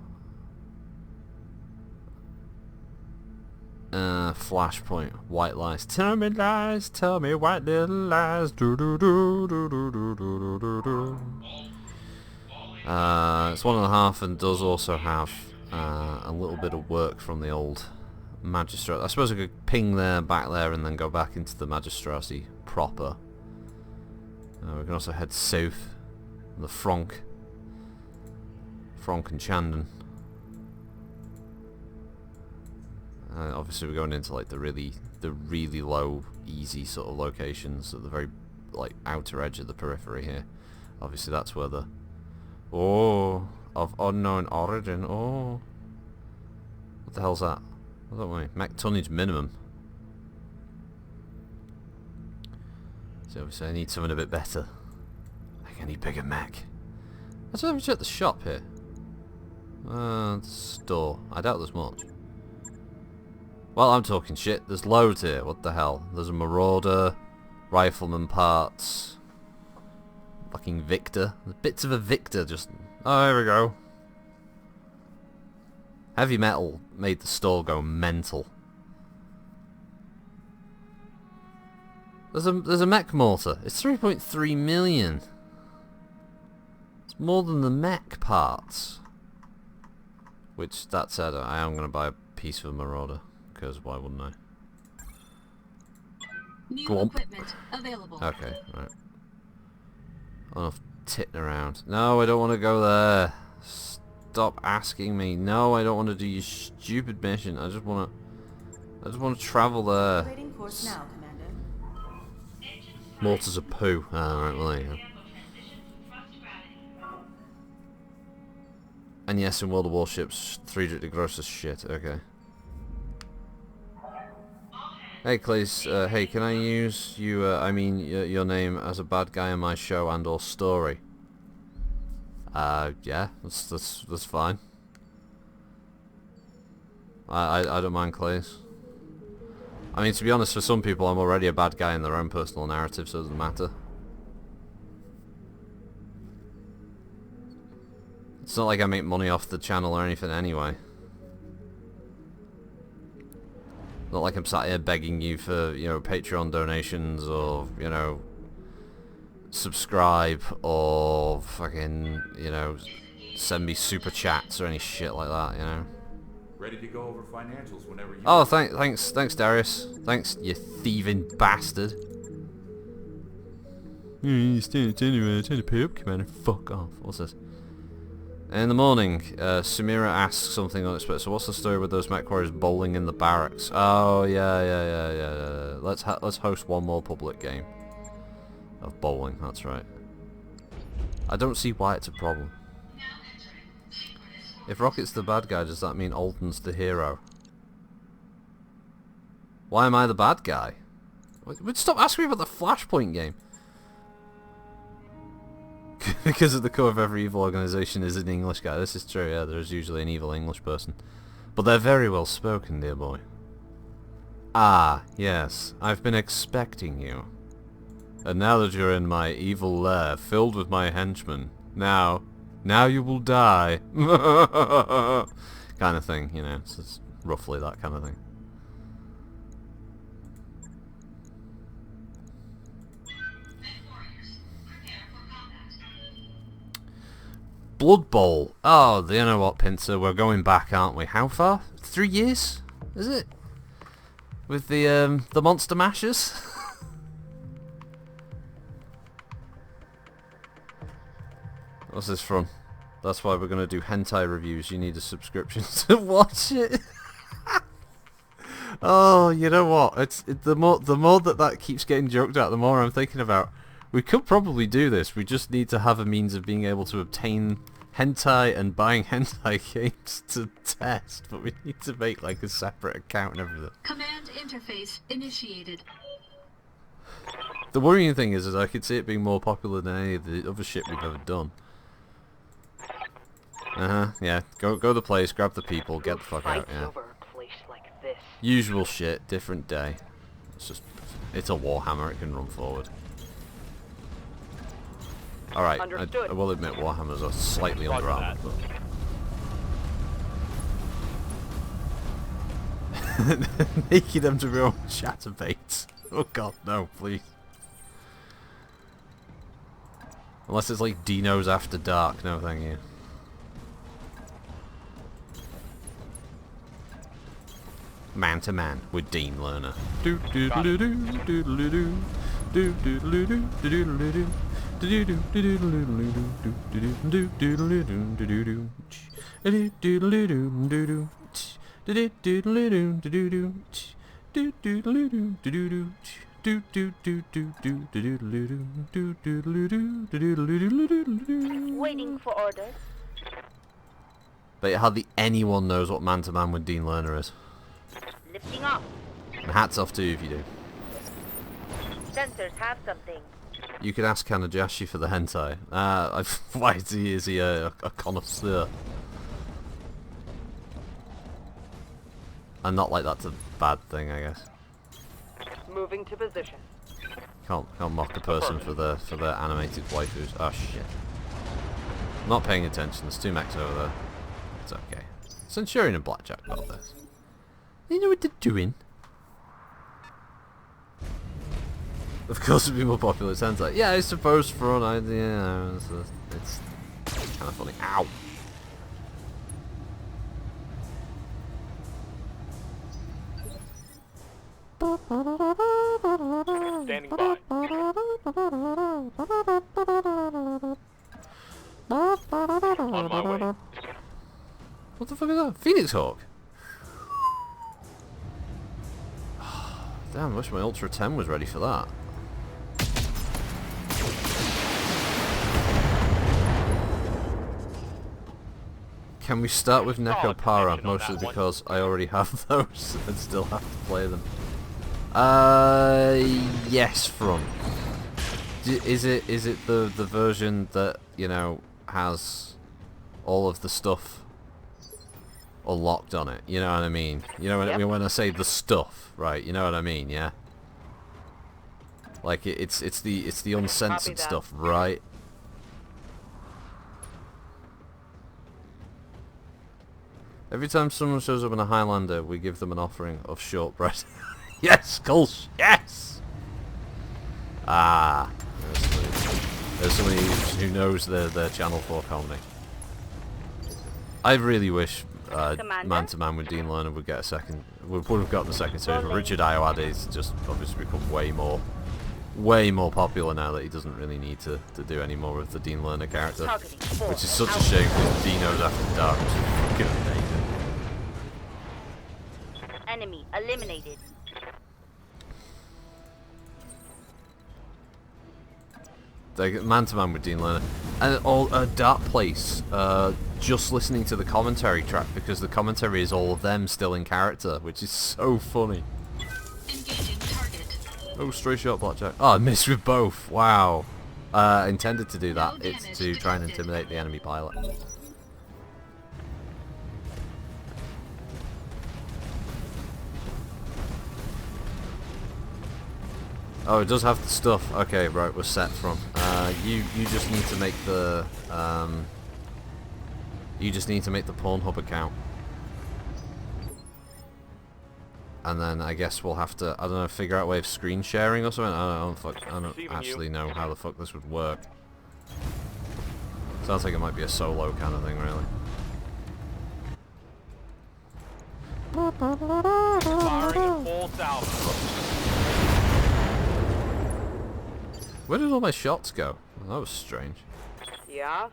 flashpoint. White lies. Tell me lies, tell me white little lies. Do do do do do do do do do. It's 1.5 and does also have a little bit of work from the old Magistrate. I suppose I could ping there, back there, and then go back into the Magistracy proper. We can also head south, the Franck and Chandon. Obviously, we're going into like the really low, easy sort of locations at the very like outer edge of the periphery here. Obviously, that's where the of unknown origin. Oh, what the hell's that? I don't know. Mech tonnage minimum. So obviously I need something a bit better. Like I need bigger mech. Let's have a check the shop here. The store. I doubt there's much. Well, I'm talking shit. There's loads here. What the hell? There's a Marauder, Rifleman parts, fucking Victor. There's bits of a Victor just... Oh, here we go. Heavy Metal made the store go mental. There's a mech mortar. It's 3.3 million. It's more than the mech parts. Which, that said, I am going to buy a piece of a Marauder. Because why wouldn't I? New Glomp. equipment available. Okay, right. Enough titting around. No, I don't want to go there. Stop asking me. No, I don't want to do your stupid mission. I just want to travel there. Rating course now, Commander. Mortars of poo. Alright, well there you go. And yes, in World of Warships, 3 the grossest shit. Okay. Hey, Clays. Hey, can I use you? Your name as a bad guy in my show and/or story? Yeah, that's fine. I don't mind, Clays. I mean, to be honest, for some people, I'm already a bad guy in their own personal narrative, so it doesn't matter. It's not like I make money off the channel or anything anyway. Not like I'm sat here begging you for, Patreon donations or, subscribe or fucking, send me super chats or any shit like that, Ready to go over financials whenever you... Oh, thanks, Darius. Thanks, you thieving bastard. It's time to pay up, Commander. Fuck off. What's this? In the morning, Sumira asks something unexpected. So what's the story with those MechWarriors bowling in the barracks? Oh, yeah. Let's host one more public game of bowling, that's right. I don't see why it's a problem. If Rocket's the bad guy, does that mean Alden's the hero? Why am I the bad guy? Stop asking me about the Flashpoint game. Because at the core of every evil organisation is an English guy. This is true, yeah, there's usually an evil English person. But they're very well spoken, dear boy. Ah, yes, I've been expecting you. And now that you're in my evil lair, filled with my henchmen, now you will die. kind of thing, you know. So it's roughly that kind of thing. Blood Bowl. Oh, you know what, Pincer? We're going back, aren't we? How far? 3 years? Is it? With the Monster Mashers? What's this from? That's why we're gonna do hentai reviews. You need a subscription to watch it. Oh, you know what? The more that keeps getting joked at, the more I'm thinking about. We could probably do this. We just need to have a means of being able to obtain hentai and buying hentai games to test, but we need to make like a separate account and everything. Command interface initiated. The worrying thing is I could see it being more popular than any of the other shit we've ever done. Yeah. Go to the place, grab the people, get the fuck out. Yeah. Over a place like this. Usual shit, different day. It's a Warhammer. It can run forward. Alright, I will admit Warhammers are slightly Roger underarmored, but... Making them to be on chatterbaits. Oh god, no, please. Unless it's like Dinos After Dark, no thank you. Man to man with Dean Lerner. Do do do do do do do do do do do do do. Waiting for orders. But hardly anyone knows what Man to Man with Dean Lerner is. Lifting off. And hats off to you if you do. Sensors have something. You could ask Kanajashi for the hentai. Why is he a connoisseur? And not like that's a bad thing, I guess. Moving to position. Can't mock a person for their animated waifus. Oh shit. I'm not paying attention. There's 2 mechs over there. It's okay. Centurion and Blackjack got this. They know what they're doing. Of course, it'd be more popular as hentai. Yeah, I suppose for an idea, it's kind of funny. Ow! Standing by. On my way. What the fuck is that? Phoenix Hawk? Damn, I wish my Ultra 10 was ready for that. Can we start with Necopara, mostly because I already have those and still have to play them? Yes, from. Is it the version that, you know, has all of the stuff unlocked on it? You know what I mean? You know what I mean when I say the stuff, right? You know what I mean, yeah? Like it's the uncensored stuff, right? Every time someone shows up in a Highlander, we give them an offering of shortbread. Yes, Kulsh, yes! Ah, there's somebody who knows their Channel 4 comedy. I really wish Man to Man with Dean Lerner would get a second. Would have gotten a second series. But Richard Ayoade is just obviously become way more popular now that he doesn't really need to do any more of the Dean Lerner character, which is such a shame because Dino's After Dark was fucking amazing. Enemy eliminated. Man to Man with Dean Lerner, and all Dark Place. Just listening to the commentary track because the commentary is all of them still in character, which is so funny. Engaging target. Oh, straight shot, Blackjack. Oh, I missed with both. Wow. Intended to do that. It's to try and intimidate the enemy pilot. Oh, it does have the stuff. Okay, right, we're set from. You just need to make the you just need to make the Pornhub account. and then I guess we'll have to, I don't know, figure out a way of screen sharing or something. I don't Receiving actually you. know how the fuck this would work. Sounds like it might be a solo kind of thing, really. Firing a full salvo. Where did all my shots go? Well, that was strange. Yeah?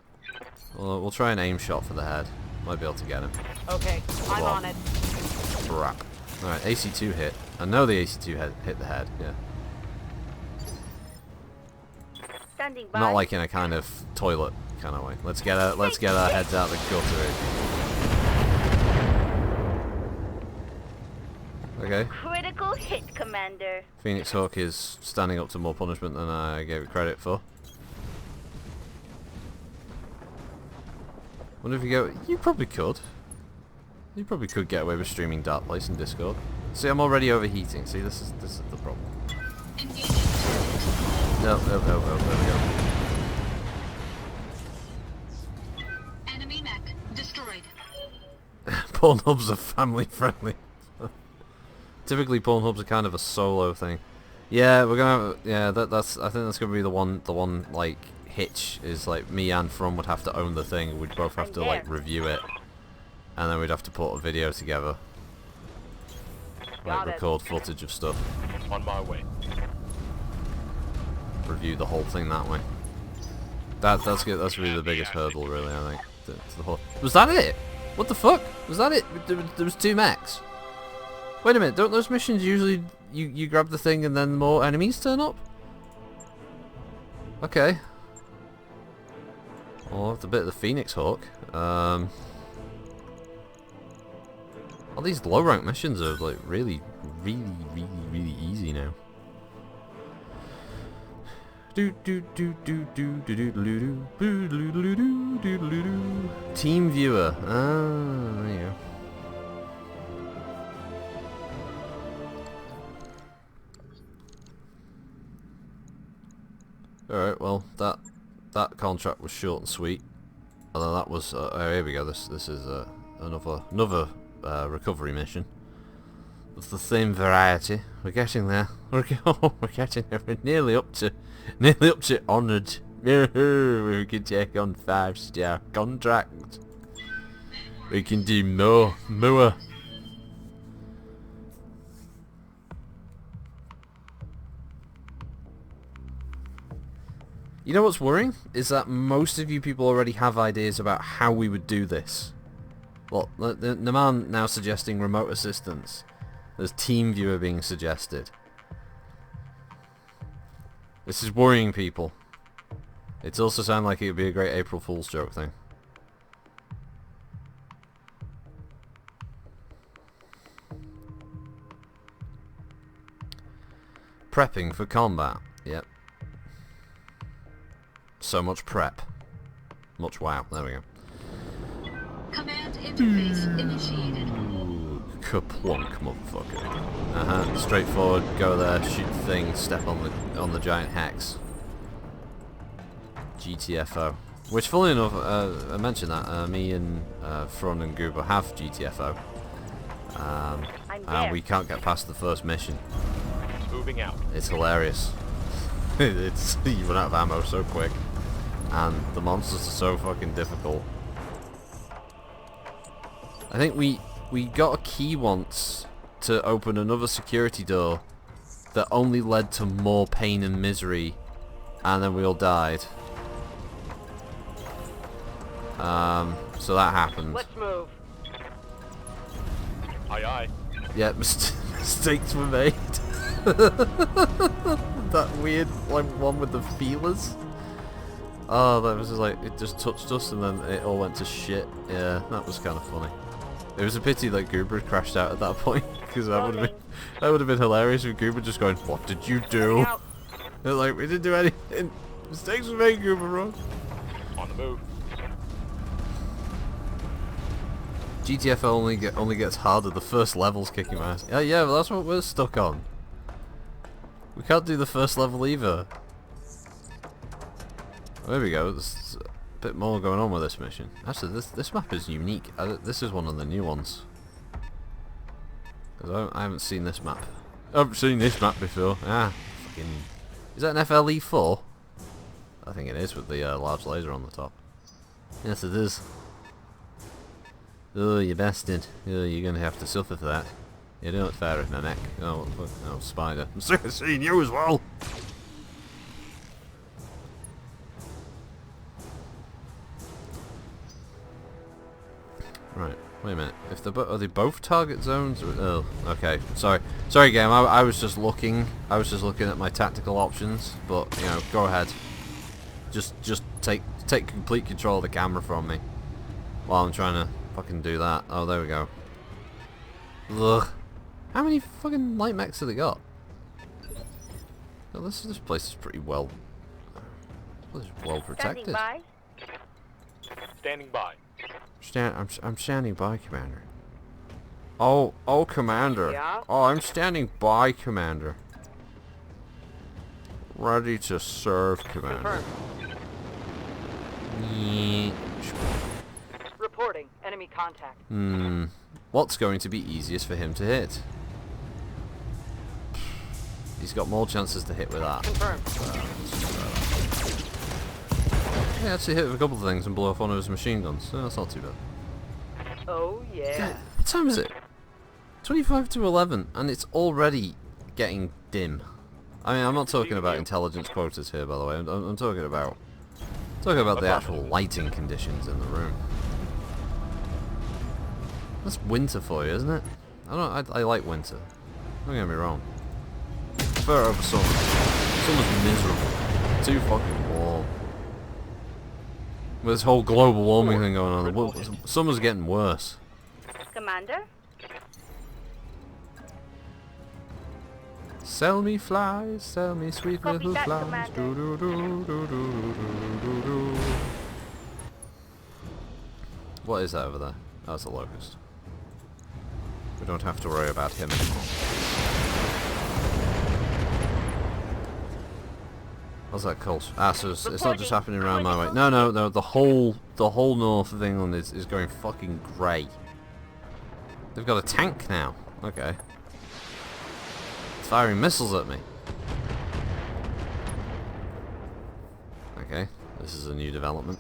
Well, we'll try an aim shot for the head. Might be able to get him. Okay, I'm Well. on it. Crap. Alright, AC2 hit. I know the AC2 hit the head, yeah. Standing by. Not like in a kind of toilet kind of way. Let's get our heads out the gutter. Okay. Critical hit, Commander. Phoenix Hawk is standing up to more punishment than I gave it credit for. Wonder if you go. You probably could. You probably could get away with streaming Dark Place in Discord. See, I'm already overheating. See, this is the problem. Engaging target. No, there we go. Enemy mech destroyed. Pornhubs are family friendly. Typically, Pornhubs are kind of a solo thing. Yeah, we're gonna. Yeah, that's. I think that's gonna be the one like hitch is like me and From would have to own the thing. We'd both have to like review it, and then we'd have to put a video together, like record footage of stuff, On my way. review the whole thing that way. That's good. That's really the biggest hurdle, really. I think. To the whole. Was that it? What the fuck? Was that it? There was 2 mechs. Wait a minute, don't those missions usually you grab the thing and then more enemies turn up? Okay. Well, I'll have to bit of the Phoenix Hawk. All these low rank missions are like really easy now. Team viewer. Ah, there you go. Alright, well, that contract was short and sweet. Although that was, oh, here we go, this is another recovery mission. It's the same variety. We're getting there. We're getting there. We're nearly up to honoured. We can take on 5-star contract. We can do more. You know what's worrying? Is that most of you people already have ideas about how we would do this. Well, the man now suggesting remote assistance. There's team viewer being suggested. This is worrying people. It's also sounding like it would be a great April Fool's joke thing. Prepping for combat. Yep. So much prep. Much wow. There we go. Command interface initiated. Kaplunk, motherfucker. Straightforward. Go there, shoot the thing, step on the giant hex. GTFO. Which, fully enough, I mentioned that me and Fron and Goober have GTFO. And we can't get past the first mission. Moving out. It's hilarious. It's you run out of ammo so quick, and the monsters are so fucking difficult. I think we got a key once to open another security door that only led to more pain and misery, and then we all died. So that happened. Let's move. Aye aye. Yeah, mistakes were made. That weird like one with the feelers. Oh, that was just like it just touched us and then it all went to shit. Yeah, that was kind of funny. It was a pity that Goober had crashed out at that point because that would have been hilarious with Goober just going, "What did you do?" They're like, "We didn't do anything. Mistakes were made, Goober, wrong." On the move. GTFO only gets harder. The first level's kicking my ass. Yeah, but that's what we're stuck on. We can't do the first level either. There we go. There's a bit more going on with this mission. Actually, this map is unique. This is one of the new ones. Because I haven't seen this map. I haven't seen this map before. Ah, fucking... Is that an FLE4? I think it is with the large laser on the top. Yes, it is. Oh, you bastard. Oh, you're going to have to suffer for that. You don't fire at my mech. Oh, what the fuck? Oh, spider. I'm sick of seeing you as well! Right, wait a minute. If are they both target zones? Or, oh, okay. Sorry, game. I was just looking. I was just looking at my tactical options. But you know, go ahead. Just take complete control of the camera from me while I'm trying to fucking do that. Oh, there we go. Ugh. How many fucking light mechs have they got? Oh, this place is pretty well. This is well protected. Standing by. Standing by. I'm standing by, Commander. Oh, Commander. Yeah? Oh, I'm standing by, Commander. Ready to serve, Commander. Confirmed. Reporting. Enemy contact. What's going to be easiest for him to hit? He's got more chances to hit with that. Confirmed. Yeah, actually hit with a couple of things and blow off one of his machine guns. So that's not too bad. Oh yeah. God, what time is it? 25 to 11, and it's already getting dim. I mean, I'm not talking about intelligence quotas here, by the way. I'm talking about the actual lighting conditions in the room. That's winter for you, isn't it? I like winter. Don't get me wrong. I prefer it over summer. Summer's miserable. Too fucking warm. With this whole global warming thing going on, summer's getting worse. Commander. Sell me flies, sell me sweet Copy little that, flies. Commander. Do, do, do, do, do, do, do, do. What is that over there? Oh, it's a locust. We don't have to worry about him anymore. What's that called? Ah, so it's not just happening around my way. No, the whole north of England is going fucking grey. They've got a tank now. Okay. It's firing missiles at me. Okay, this is a new development.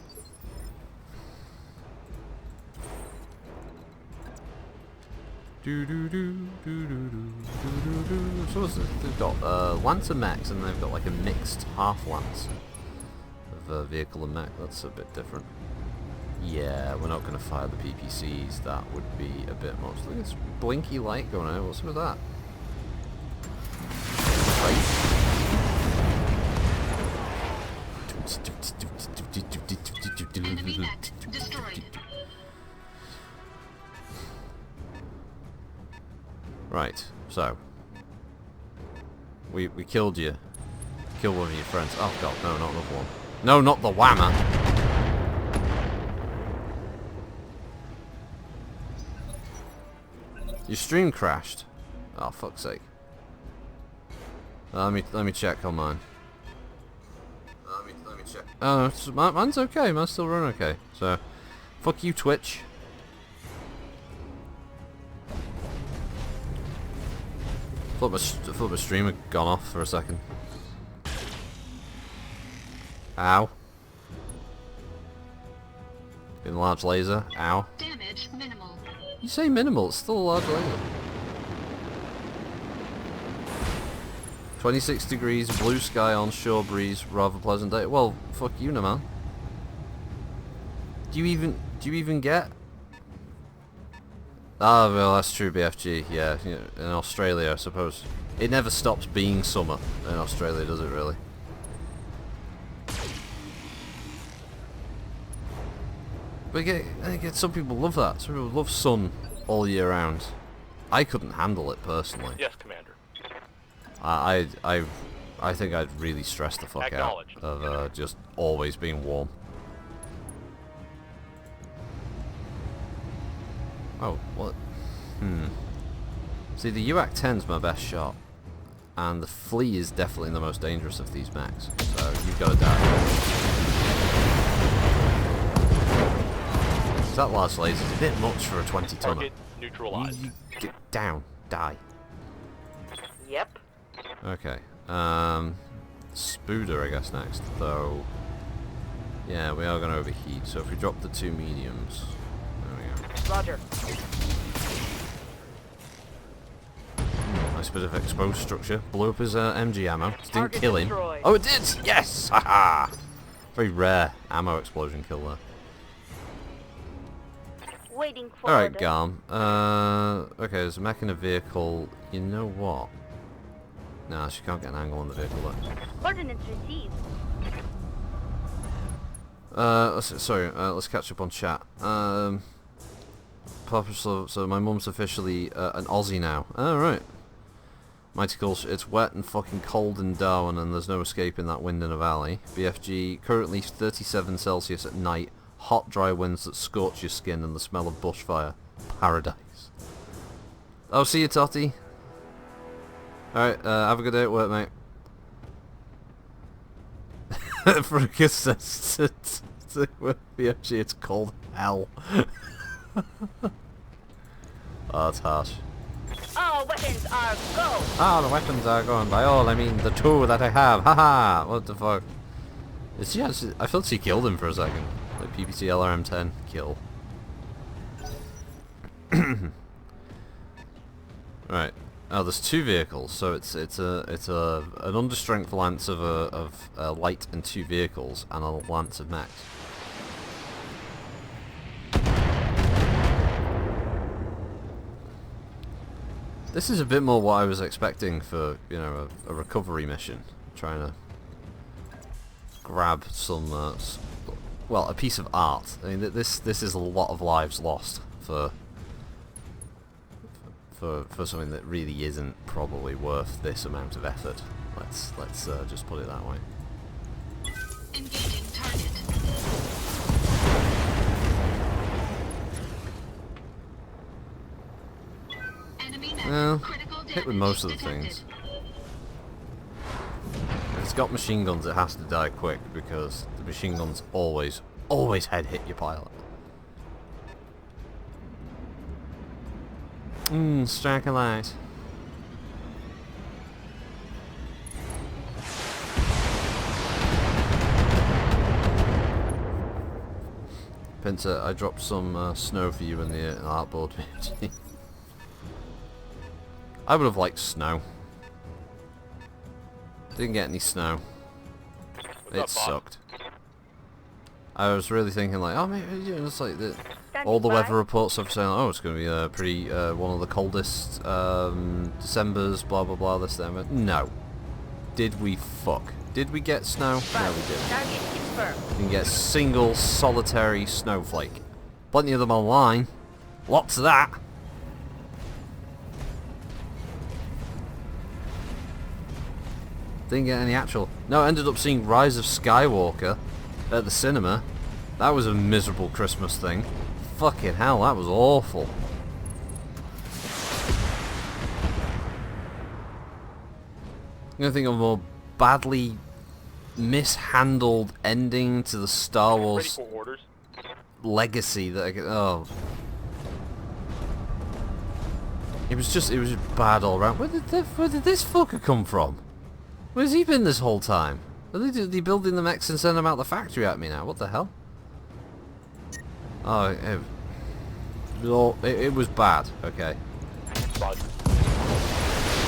Do do do do do do do do. So they've got Lancer mechs, and they've got like a mixed half lance of vehicle and mech. That's a bit different. Yeah, we're not going to fire the PPCs. That would be a bit much. Look at this blinky light going on. What's with that? Enemy mech destroyed. Right, so we killed you. Killed one of your friends. Oh god, no, not another one. No, not the whammer. Your stream crashed. Oh fuck's sake. Let me check on mine. Let me check. Oh, mine's okay. Mine's still running okay. So, fuck you, Twitch. I thought my stream had gone off for a second. Ow. Been a large laser. Ow. Damage minimal. You say minimal, it's still a large laser. 26 degrees, blue sky, onshore breeze, rather pleasant day. Well, fuck you, no man. Do you even get? Ah, well, that's true, BFG. Yeah, you know, in Australia, I suppose it never stops being summer in Australia, does it really? But I get some people love that. Some people love sun all year round. I couldn't handle it personally. Yes, Commander. I think I'd really stress the fuck out of just always being warm. Oh, what? See, the UAC-10's my best shot, and the Flea is definitely the most dangerous of these mechs. So you've got to die. That large laser's a bit much for a 20-tonner. Target neutralized. Get down. die. Yep. Okay. Spooder, I guess, next. Though, yeah, we are going to overheat. So if we drop the 2 mediums, there we go. Roger. Nice bit of exposed structure. Blew up his MG ammo. It didn't Target kill him. destroyed. Oh, it did! Yes! Haha! Very rare ammo explosion kill there. Waiting for Alright, orders. Garm. Okay, there's a mech in a vehicle. You know what? Nah, she can't get an angle on the vehicle there. Ordnance received. Let's catch up on chat. So my mum's officially an Aussie now. Oh, right. Mighty cool. It's wet and fucking cold in Darwin and there's no escape in that wind in a valley. BFG, currently 37 Celsius at night. Hot, dry winds that scorch your skin and the smell of bushfire. Paradise. Oh, see you, Totty. Alright, have a good day at work, mate. Frucus says BFG, it's cold hell. Oh, that's harsh. All weapons are go. Ah, the weapons are going. By all, I mean the 2 that I have. Haha! What the fuck? Is she actually, I felt she killed him for a second. Like PPC LRM-10. Kill. Right. Oh, there's 2 vehicles, so it's an understrength lance of light and 2 vehicles, and a lance of mechs. This is a bit more what I was expecting for, you know, a recovery mission. Trying to grab some, well, a piece of art. I mean, this is a lot of lives lost for something that really isn't probably worth this amount of effort. Let's just put it that way. Engaging target. Enemy mech. Well, Critical hit with damage most of the detected. things. If it's got machine guns, it has to die quick because the machine guns always head hit your pilot. Strike a light. Pinter, I dropped some snow for you in the artboard. I would have liked snow. Didn't get any snow. What's It up, boss? sucked. I was really thinking like, oh man, you know, it's like all the Standing weather by. reports are saying, oh, it's going to be a pretty one of the coldest Decembers, blah blah blah. This then, no. Did we fuck? Did we get snow? No, we didn't. Target confirmed. Didn't get a single solitary snowflake. Plenty of them online. Lots of that. Didn't get any actual. No, I ended up seeing Rise of Skywalker at the cinema. That was a miserable Christmas thing. Fucking hell, that was awful. I'm gonna think of a more badly mishandled ending to the Star Ready Wars for orders. legacy that I could, oh. It was just bad all around. Where did this fucker come from? Where's he been this whole time? Are they building the mechs and sending them out the factory at me now? What the hell? Oh, it was bad. Okay. Roger.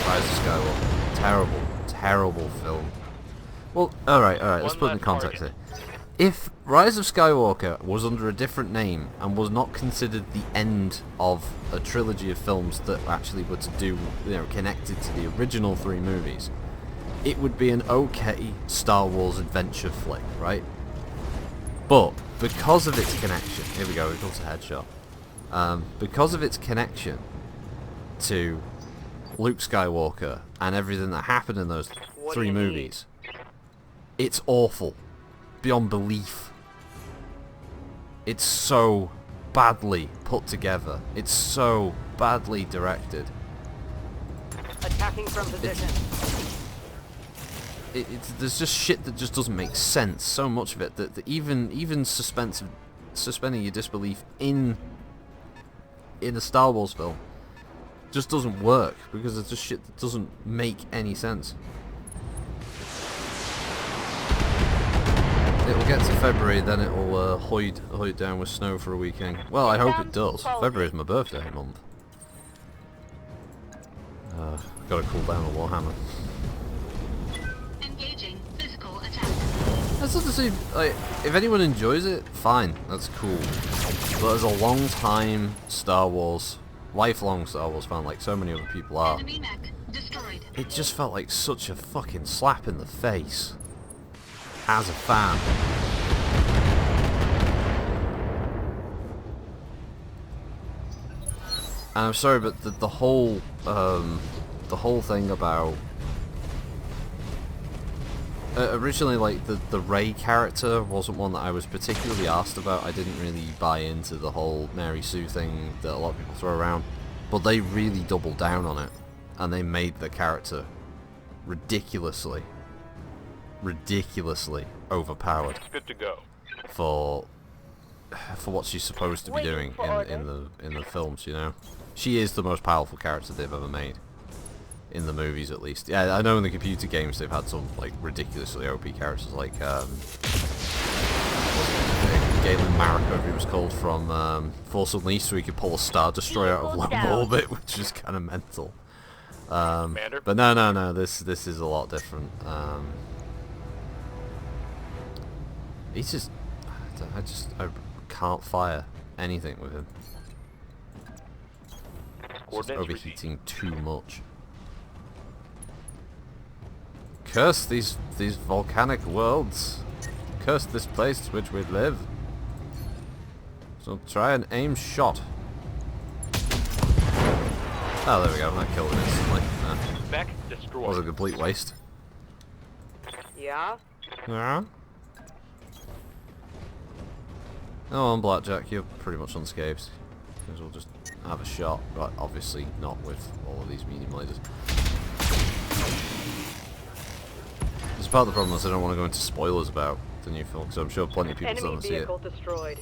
Rise of Skywalker. Terrible, terrible film. Well, alright, let's One put it in last context target. here. If Rise of Skywalker was under a different name and was not considered the end of a trilogy of films that actually were to do, you know, connected to the original 3 movies, it would be an okay Star Wars adventure flick, right? But because of its connection, here we go, we've got a headshot. Because of its connection to Luke Skywalker and everything that happened in those What do 3 you need? movies, it's awful. Beyond belief. It's so badly put together. It's so badly directed. Attacking from position. There's just shit that just doesn't make sense. So much of it that even suspending your disbelief in a Star Wars film just doesn't work because it's just shit that doesn't make any sense. It'll get to February, then it'll hoid down with snow for a weekend. Well, I hope it does. February's my birthday month. Gotta cool down on Warhammer. Engaging physical attack. That's not to say, like, if anyone enjoys it, fine, that's cool. But as a long-time Star Wars, lifelong Star Wars fan, like so many other people are, Enemy mech destroyed. it just felt like such a fucking slap in the face. As a fan. And I'm sorry, but the whole thing about originally, like, the Rey character wasn't one that I was particularly asked about. I didn't really buy into the whole Mary Sue thing that a lot of people throw around, but they really doubled down on it, and they made the character ridiculously overpowered Good to go. for what she's supposed to be doing in the films. You know, she is the most powerful character they've ever made. In the movies, at least. Yeah, I know in the computer games they've had some, like, ridiculously OP characters, like, Galen Marek, whatever he was called, from Force Unleashed, where he could pull a Star Destroyer out of low orbit, which is kind of mental. But no, this is a lot different. He's just... I can't fire anything with him. It's just overheating too much. Curse these volcanic worlds. Curse this place which we live. So try an aim shot. Oh, there we go. That killed him instantly. Mech destroyed. Was a complete waste. Yeah? Yeah. Oh, on Blackjack, you're pretty much unscathed. Because we'll just have a shot. But obviously not with all of these medium lasers. It's part of the problem is I don't want to go into spoilers about the new film, because I'm sure plenty of people still haven't seen it. Destroyed.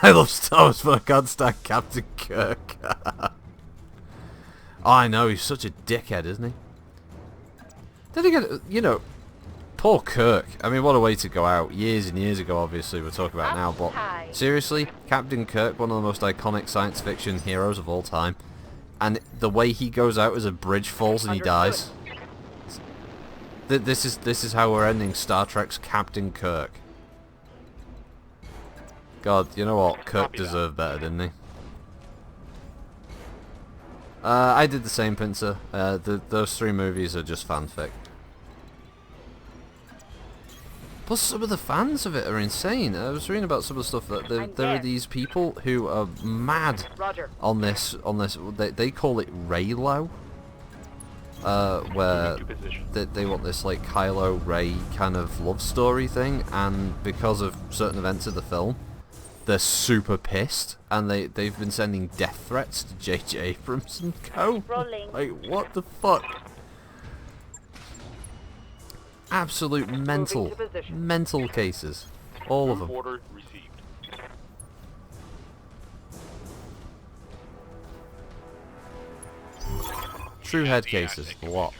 I love Star Wars, but I can't stand Captain Kirk. Oh, I know, he's such a dickhead, isn't he? Then again, you know, poor Kirk. I mean, what a way to go out. Years and years ago, obviously, we're talking about it now, but seriously, Captain Kirk, one of the most iconic science fiction heroes of all time, and the way he goes out as a bridge falls and he dies. This is how we're ending Star Trek's Captain Kirk. God, you know what? Kirk deserved better, didn't he? I did the same, Pincer. Those three movies are just fanfic. Plus, some of the fans of it are insane. I was reading about some of the stuff that there are these people who are mad on this. They call it Reylo. Where they want this, like, Kylo Rey kind of love story thing, and because of certain events of the film, they're super pissed, and they've been sending death threats to J.J. Abrams and co. Like, what the fuck? Absolute mental cases, all of them. Order received. True head cases, for what?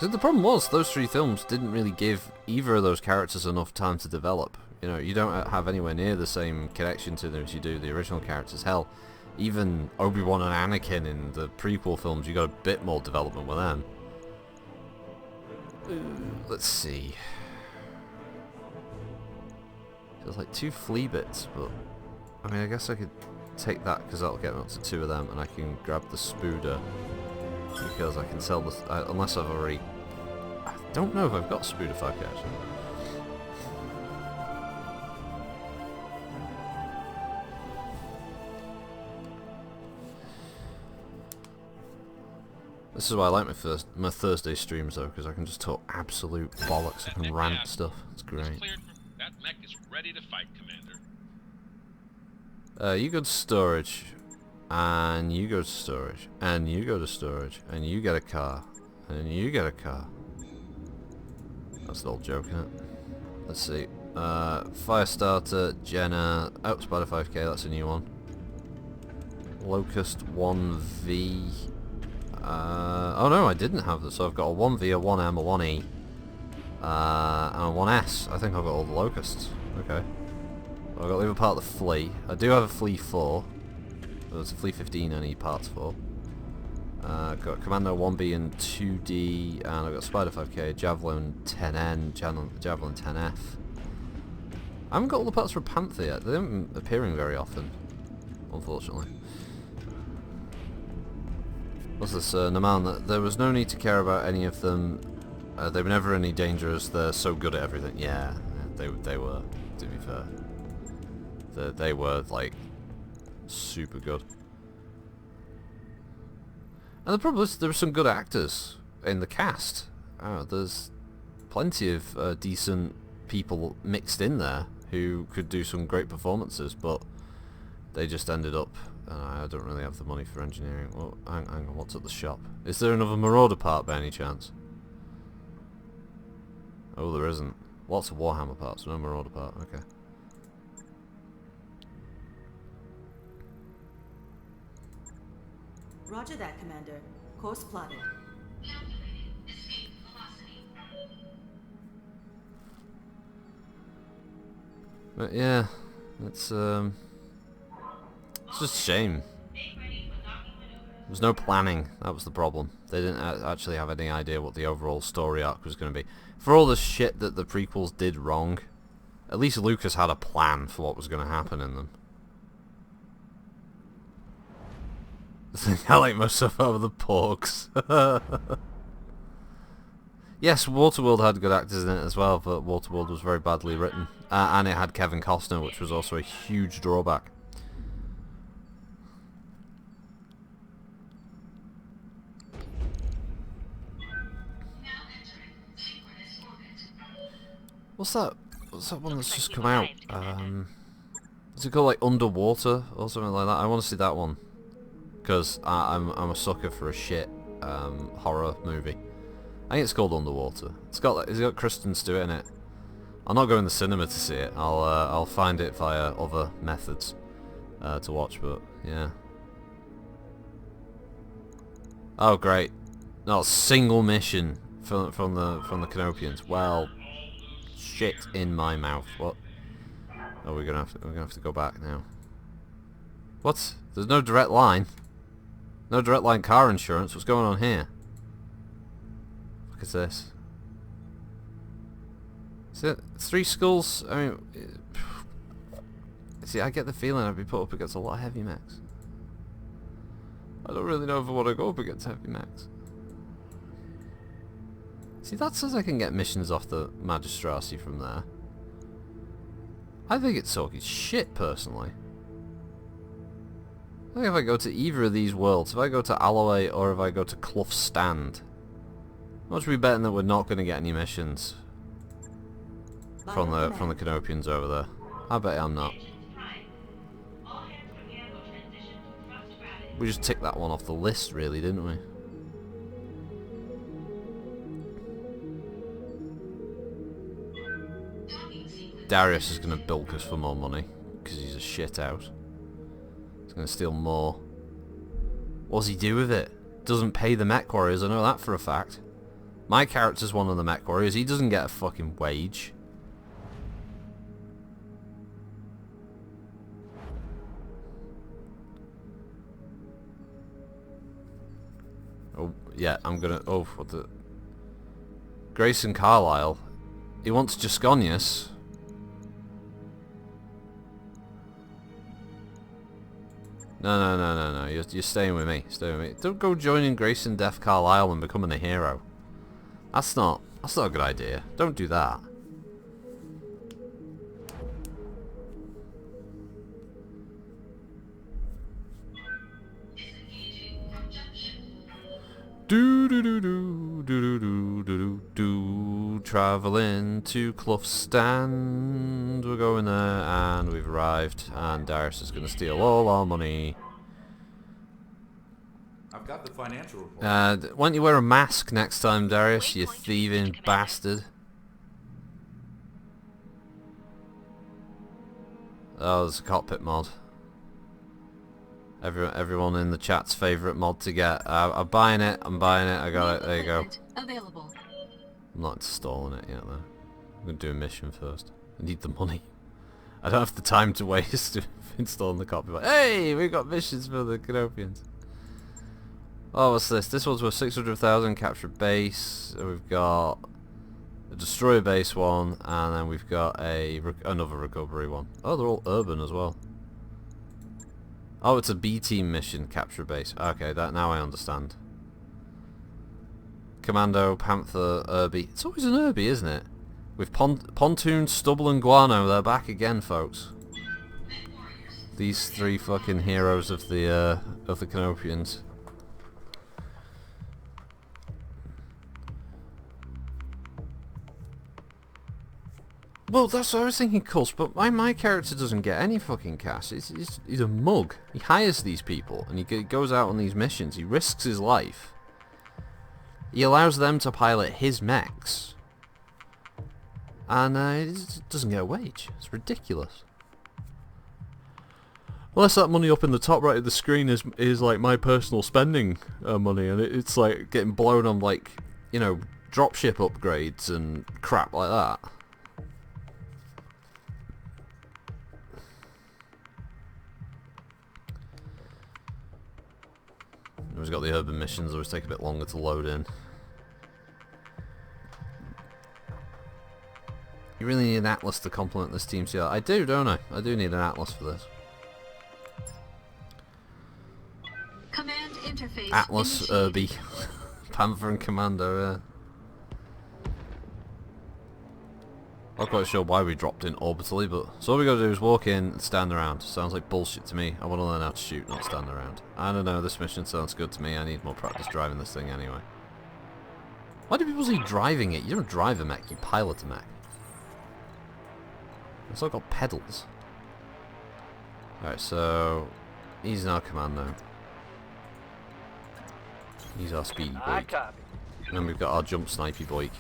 So the problem was, those three films didn't really give either of those characters enough time to develop. You know, you don't have anywhere near the same connection to them as you do the original characters. Hell, even Obi-Wan and Anakin in the prequel films, you got a bit more development with them. Let's see. There's like 2 flea bits, but I mean, I guess I could take that because that'll get me up to 2 of them, and I can grab the Spooder because I can sell this unless I've already. I don't know if I've got Spooder 5 actually. This is why I like my Thursday streams though, because I can just talk absolute bollocks. I can rant stuff. It's great. That mech is ready to fight, Commander. You go to storage, and you go to storage, and you go to storage, and you get a car, and you get a car. That's the old joke, isn't it? Let's see. Firestarter, Jenna, oh, Spider 5k, that's a new one. Locust 1V. Oh no, I didn't have this, so I've got a 1V, a 1M, a 1E, and a 1S. I think I've got all the Locusts. Okay. Well, I've got to leave a part of the Flea. I do have a Flea 4. There's a Flea 15 I need parts for. Got Commando 1B and 2D, and I've got Spider 5k, Javelin 10N, Javelin 10F. I haven't got all the parts for Panther yet. They haven't been appearing very often, unfortunately. What's this, Naman? There was no need to care about any of them. They were never any danger as they're so good at everything. Yeah, they were, to be fair. They were, like, super good. And the problem is there were some good actors in the cast. There's plenty of decent people mixed in there who could do some great performances, but they just ended up... I don't really have the money for engineering. Well, hang on, what's at the shop? Is there another Marauder part by any chance? Oh, there isn't. Lots of Warhammer parts, no Marauder part, okay. Roger that, Commander. Course plotted. Escape velocity. But yeah, it's just a shame. There was no planning, that was the problem. They didn't actually have any idea what the overall story arc was going to be. For all the shit that the prequels did wrong, at least Lucas had a plan for what was going to happen in them. I like myself over the porks. Yes, Waterworld had good actors in it as well, but Waterworld was very badly written. And it had Kevin Costner, which was also a huge drawback. What's that? What's that one that's just come out? Is it called like Underwater or something like that? I want to see that one. Because I'm a sucker for a shit horror movie. I think it's called Underwater. It's got Kristen Stewart in it. I'll not go in the cinema to see it. I'll find it via other methods to watch. But yeah. Oh great! Not a single mission from the Canopians. Well, shit in my mouth. What? Oh, we're gonna have to go back now. What? There's no direct line. No direct line car insurance. What's going on here? Look at this. Is it 3 skulls? I mean, see, I get the feeling I'd be put up against a lot of heavy mechs. I don't really know if I want to go up against heavy mechs. See, that says I can get missions off the Magistracy from there. I think it's talking shit, personally. I think if I go to either of these worlds, if I go to Alloway or if I go to Clough Stand, much we betting that we're not going to get any missions from the Canopians over there. I bet I'm not. We just ticked that one off the list, really, didn't we? Darius is going to bilk us for more money because he's a shit out. He's going to steal more. What does he do with it? Doesn't pay the MechWarriors, I know that for a fact. My character's one of the MechWarriors, he doesn't get a fucking wage. Oh, yeah, I'm gonna... Oh, what the... Grayson Carlisle. He wants Jusconius. No. You're staying with me. Stay with me. Don't go joining Grayson Death Carlisle and becoming a hero. That's not a good idea. Don't do that. Traveling to Clough Stand. We're going there, and we've arrived. And Darius is going to steal all our money. I've got the financial report. Why don't you wear a mask next time, Darius? You thieving bastard. Oh, there's a cockpit mod. Everyone in the chat's favourite mod to get. I'm buying it. I'm buying it. I got it. There you go. Available. I'm not installing it yet though. I'm gonna do a mission first. I need the money. I don't have the time to waste installing the cockpit. Hey, we got missions for the Canopians. Oh, what's this? This one's worth 600,000. Capture base. We've got a destroyer base one, and then we've got another recovery one. Oh, they're all urban as well. Oh, it's a B team mission, capture base. Okay, that now I understand. Commando, Panther, Irby. It's always an Irby, isn't it? With Pontoon, Stubble, and Guano, they're back again, folks. These three fucking heroes of the Canopians. Well, that's what I was thinking, Cus, but my character doesn't get any fucking cash. He's a mug. He hires these people, and he goes out on these missions. He risks his life. He allows them to pilot his mechs. And he doesn't get a wage. It's ridiculous. Unless that money up in the top right of the screen is like my personal spending money, and it's like getting blown on, like, you know, dropship upgrades and crap like that. We've got the urban missions, always take a bit longer to load in. You really need an Atlas to complement this team CR. I do, don't I? I do need an Atlas for this. Command interface. Atlas, Irby, Panther and Commando, yeah. Not quite sure why we dropped in orbitally, but so all we gotta do is walk in and stand around. Sounds like bullshit to me. I want to learn how to shoot, not stand around. I don't know, this mission sounds good to me. I need more practice driving this thing anyway. Why do people say driving it? You don't drive a mech, you pilot a mech. It's all got pedals. Alright, so he's our commando. He's our speedy boy. And then we've got our jump snipey boy.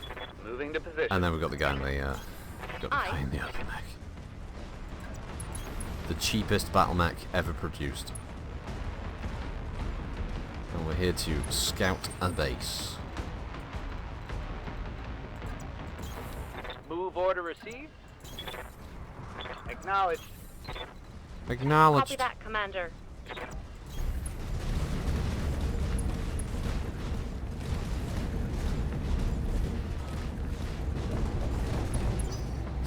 Moving to position. And then we've got the guy in the guy in the other mech. The cheapest battle mech ever produced. And we're here to scout a base. Move order received. Acknowledged. Acknowledged. Copy that, Commander.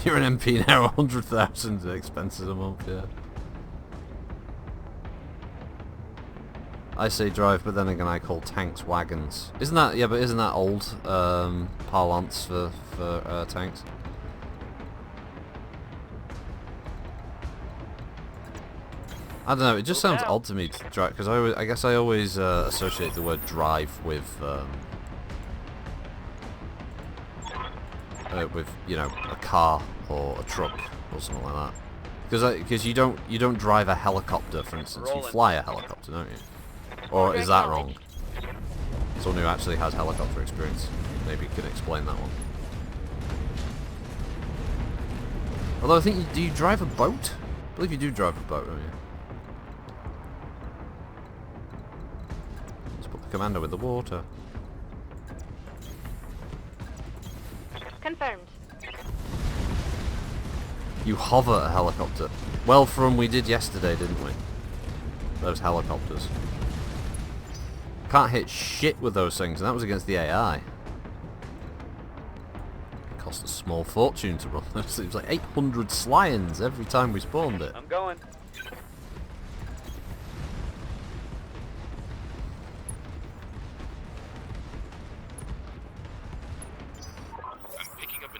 You're an MP now, 100,000 expenses a month, yeah. I say drive, but then again I call tanks wagons. Isn't that, yeah, but isn't that old parlance for tanks? I don't know, it just sounds odd to me to drive, because I guess I always associate the word drive with, you know, a car or a truck or something like that. Because you don't drive a helicopter, for instance. You fly a helicopter, don't you? Or is that wrong? Someone who actually has helicopter experience maybe can explain that one. Although I think do you drive a boat? I believe you do drive a boat, don't you? Let's put the commander with the water. Confirmed. You hover a helicopter. Well, from we did yesterday, didn't we? Those helicopters. Can't hit shit with those things, and that was against the AI. It cost a small fortune to run those. It was like 800 slions every time we spawned it. I'm going.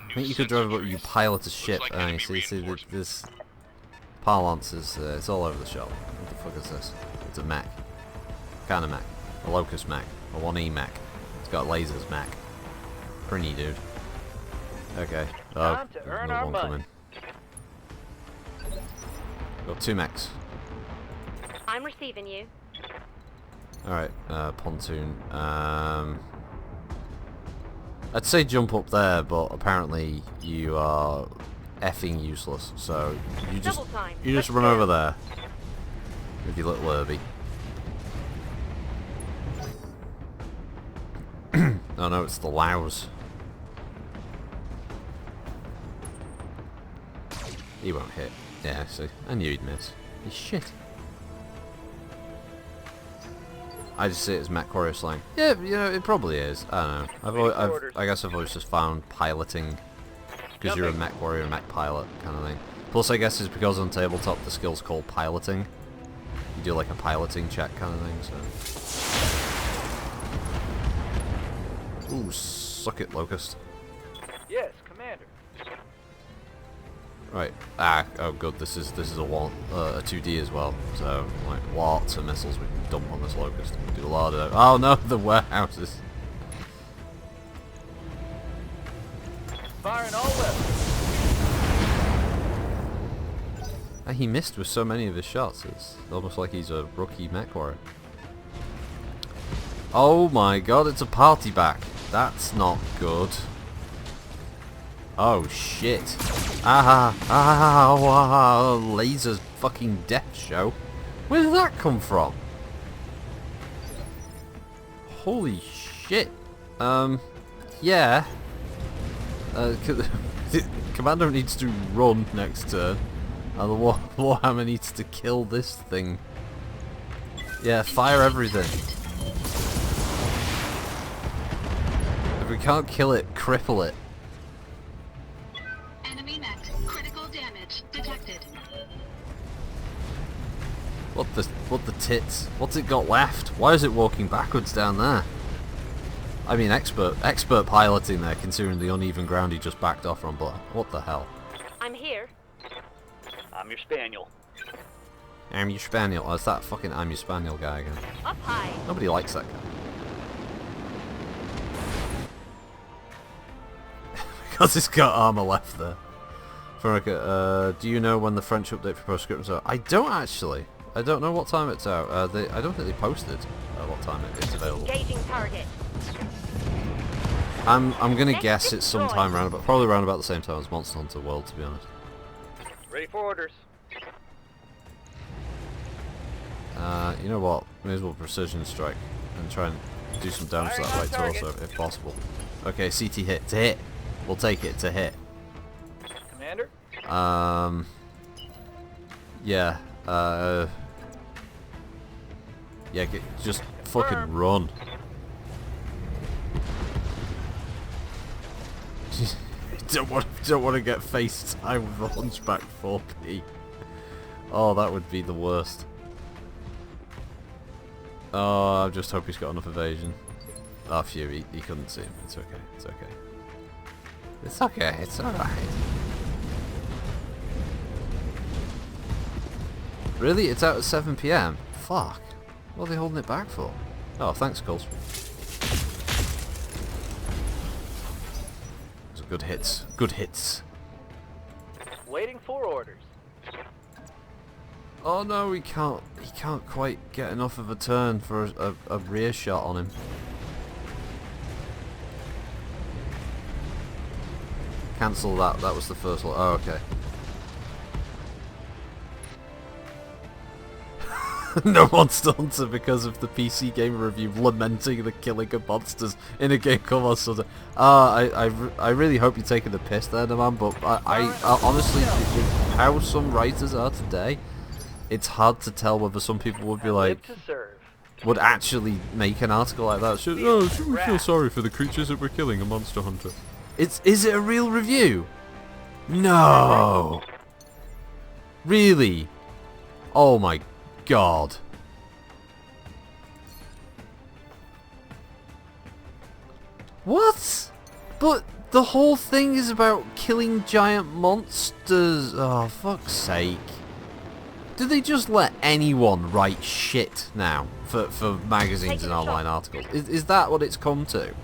I think you could drive a boat, you pilot a ship, and you see this parlance is, it's all over the shop. What the fuck is this? It's a mech. What kind of mech? A Locust mech. A 1E mech. It's got lasers mech. Pretty dude. Okay. Oh, Time to there's earn another our one money. coming. Got two mechs. I'm receiving you. Alright, pontoon. I'd say jump up there, but apparently you are effing useless. So you just Double time. run over there with your little Herbie. Oh no, it's the louse. He won't hit. Yeah, see, I knew he'd miss. He's shit. I just see it as MechWarrior slang. Yeah, you know, it probably is. I don't know. I guess I've always just found piloting, because you're a MechWarrior, Mech pilot kind of thing. Plus, I guess it's because on Tabletop the skill's called piloting. You do like a piloting check kind of thing, so. Ooh, suck it, Locust. Yes, Commander. Right. Oh good, this is a 2D as well. So like lots of missiles we can dump on this Locust. Do a lot of. Oh no, the warehouses. Firing all weapons. He missed with so many of his shots. It's almost like he's a rookie MechWarrior. Oh my god, it's a party back. That's not good. Oh shit. Laser fucking death show. Where did that come from? Holy shit. Yeah. Commander needs to run next turn. And the Warhammer needs to kill this thing. Yeah, fire everything. If we can't kill it, cripple it. Enemy mech. Critical damage detected. What the tits? What's it got left? Why is it walking backwards down there? I mean, expert piloting there, considering the uneven ground he just backed off from. But what the hell? I'm here. I'm your spaniel. I'm your spaniel. Oh, it's that fucking I'm your spaniel guy again. Up high. Nobody likes that guy. Because it's got armor left there. Veronica, do you know when the French update for Postscript is out? I don't actually. I don't know what time it's out. I don't think they posted what time it's available. Engaging target. I'm gonna guess it's sometime probably around about the same time as Monster Hunter World, to be honest. Ready for orders. You know what? May as well precision strike and try and do some damage to that right torso if possible. Okay, CT hit to hit. We'll take it to hit. Commander? Yeah. Yeah, just fucking run. don't want to get FaceTime with the Hunchback 4P. Oh, that would be the worst. Oh, I just hope he's got enough evasion. Oh, phew, he couldn't see him. It's okay. It's okay. It's okay. It's alright. Really? It's out at 7 PM? Fuck. What are they holding it back for? Oh, thanks, Coles. Those are good hits. Good hits. Waiting for orders. Oh no, he can't quite get enough of a turn for a rear shot on him. Cancel that, that was the first one. Oh, okay. No Monster Hunter because of the PC Gamer review lamenting the killing of monsters in a game called Monster Hunter. I really hope you're taking the piss there, man, but I honestly, with how some writers are today, it's hard to tell whether some people would be like, would actually make an article like that. Should we feel sorry for the creatures that we're killing in Monster Hunter? Is it a real review? No. Really? Oh my god. What? But the whole thing is about killing giant monsters. Oh, fuck's sake. Do they just let anyone write shit now for magazines and online articles? Is that what it's come to?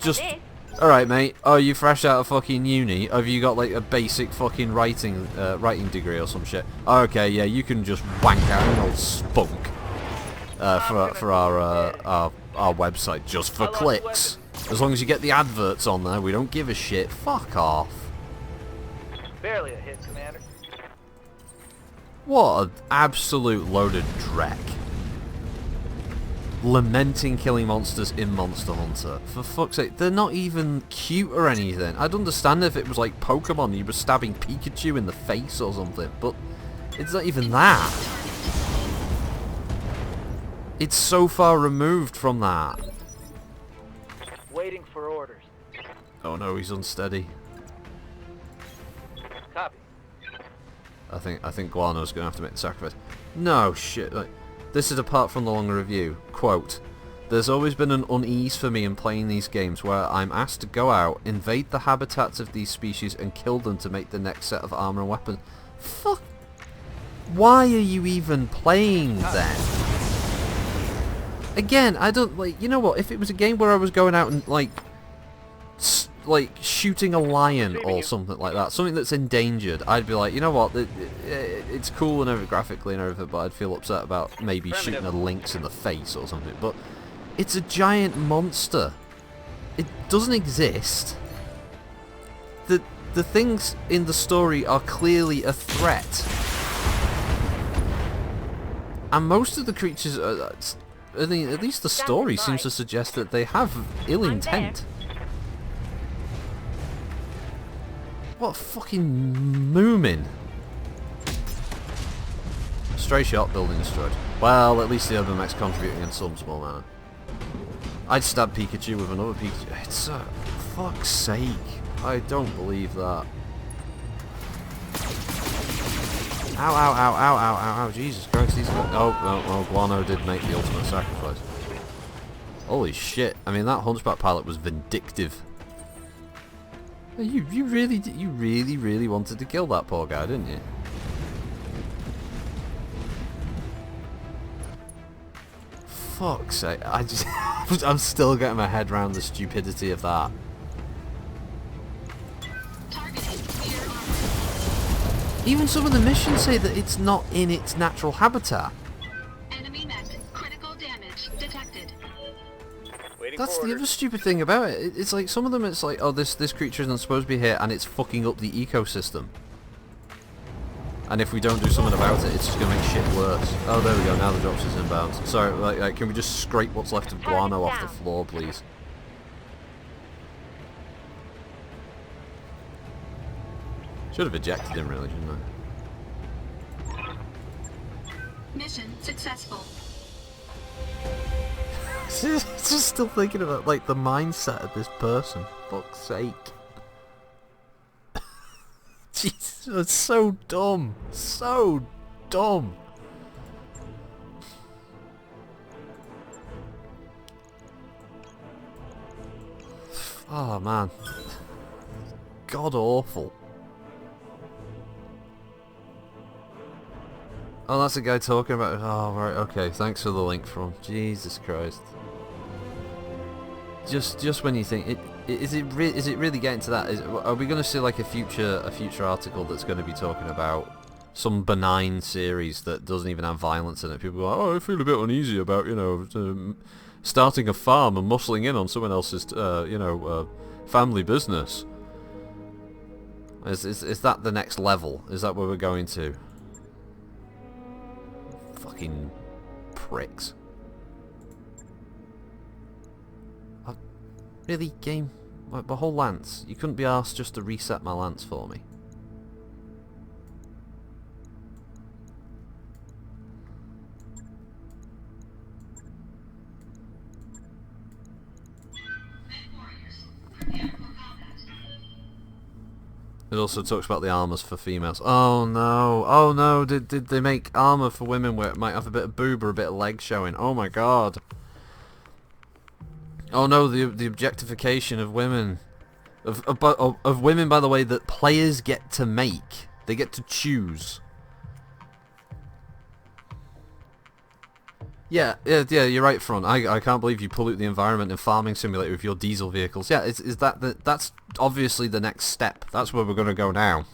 Just, alright mate, oh you fresh out of fucking uni, have you got like a basic fucking writing degree or some shit? Okay, yeah, you can just wank out an old spunk for our website just for clicks. As long as you get the adverts on there, we don't give a shit. Fuck off. Barely a hit, Commander. What an absolute loaded dreck. Lamenting killing monsters in Monster Hunter. For fuck's sake, they're not even cute or anything. I'd understand if it was like Pokemon, you were stabbing Pikachu in the face or something, but it's not even that. It's so far removed from that. Waiting for orders. Oh no, he's unsteady. Copy. I think Guano's gonna have to make the sacrifice. No shit. Like, this is apart from the longer review. Quote, "There's always been an unease for me in playing these games where I'm asked to go out, invade the habitats of these species and kill them to make the next set of armor and weapons." Fuck. Why are you even playing then? Again, I don't like. You know what? If it was a game where I was going out and like shooting a lion or something like that, something that's endangered, I'd be like, you know what? It's cool and everything graphically and everything, but I'd feel upset about maybe shooting a lynx in the face or something. But it's a giant monster. It doesn't exist. The things in the story are clearly a threat, and most of the creatures are. At least the story seems to suggest that they have ill intent. What fucking moomin? Stray shot, building destroyed. Well, at least the other mech's contributing in some small manner. I'd stab Pikachu with another Pikachu. It's fuck's sake. I don't believe that. Ow, ow, ow, ow, ow, ow, ow, Jesus Christ, these guys. Oh, Guano did make the ultimate sacrifice. Holy shit. I mean, that Hunchback pilot was vindictive. You really wanted to kill that poor guy, didn't you? Fuck's sake, I'm still getting my head around the stupidity of that. Even some of the missions say that it's not in its natural habitat. Enemy mech. Critical damage detected. That's the other stupid thing about it. It's like some of them it's like, oh, this creature isn't supposed to be here and it's fucking up the ecosystem. And if we don't do something about it, it's just going to make shit worse. Oh, there we go, now the drops is inbound. Sorry, like, can we just scrape what's left of Guano off the floor, please? Should have ejected him, really, shouldn't I? Mission successful. Just still thinking about, like, the mindset of this person. Fuck's sake. Jesus, it's so dumb. So dumb. Oh, man. God awful. Oh, that's a guy talking about it. Oh, right, okay. Thanks for the link from. Jesus Christ. Just when you think is it really getting to that? Are we going to see like a future article that's going to be talking about some benign series that doesn't even have violence in it? People go, oh, I feel a bit uneasy about starting a farm and muscling in on someone else's family business. Is that the next level? Is that where we're going to? Fucking pricks. Really, game? Like, my whole lance? You couldn't be asked just to reset my lance for me? It also talks about the armors for females. Oh no! Oh no! Did they make armor for women where it might have a bit of boob or a bit of leg showing? Oh my god! Oh no! The objectification of women, of women, by the way, that players get to make. They get to choose. Yeah, you're right, Front. I can't believe you pollute the environment in Farming Simulator with your diesel vehicles. Yeah, that's obviously the next step. That's where we're going to go now.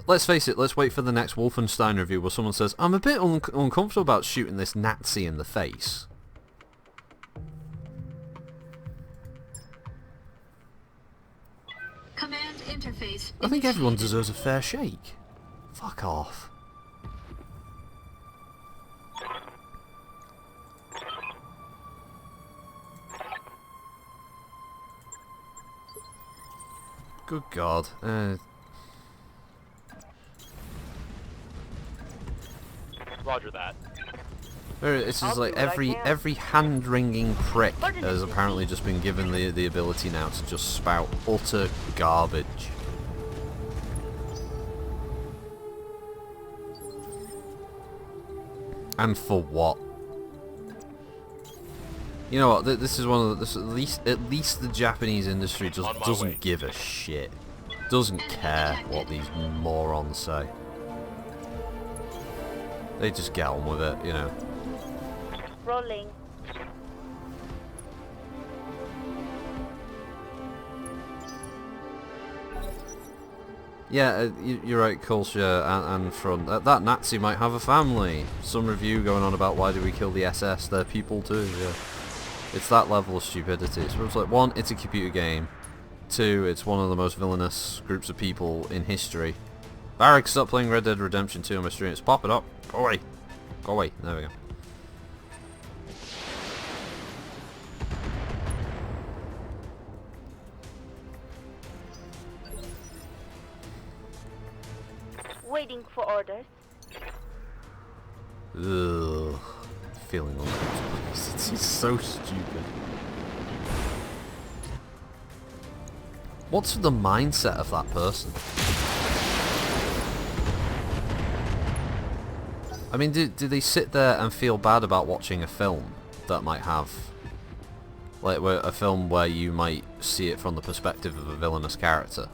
Let's face it, let's wait for the next Wolfenstein review where someone says, I'm a bit uncomfortable about shooting this Nazi in the face. interface. I think everyone deserves a fair shake. Fuck off. Good God. Roger that. It's just like every hand-wringing prick has apparently just been given the ability now to just spout utter garbage. And for what? You know what? This is one of the at least the Japanese industry just doesn't give a shit. Doesn't care what these morons say. They just get on with it, you know. Rolling. Yeah, you're right, Kulsha and Front. That Nazi might have a family. Some review going on about why do we kill the SS? They're people too. Yeah, it's that level of stupidity. So it's like, one, it's a computer game. Two, it's one of the most villainous groups of people in history. Barrick, stop playing Red Dead Redemption 2 on my stream. It's popping up. Go away. Go away. There we go. Waiting for orders. Ugh. Feeling uncomfortable. It's so stupid. What's the mindset of that person? I mean, do they sit there and feel bad about watching a film that might have, like, a film where you might see it from the perspective of a villainous character?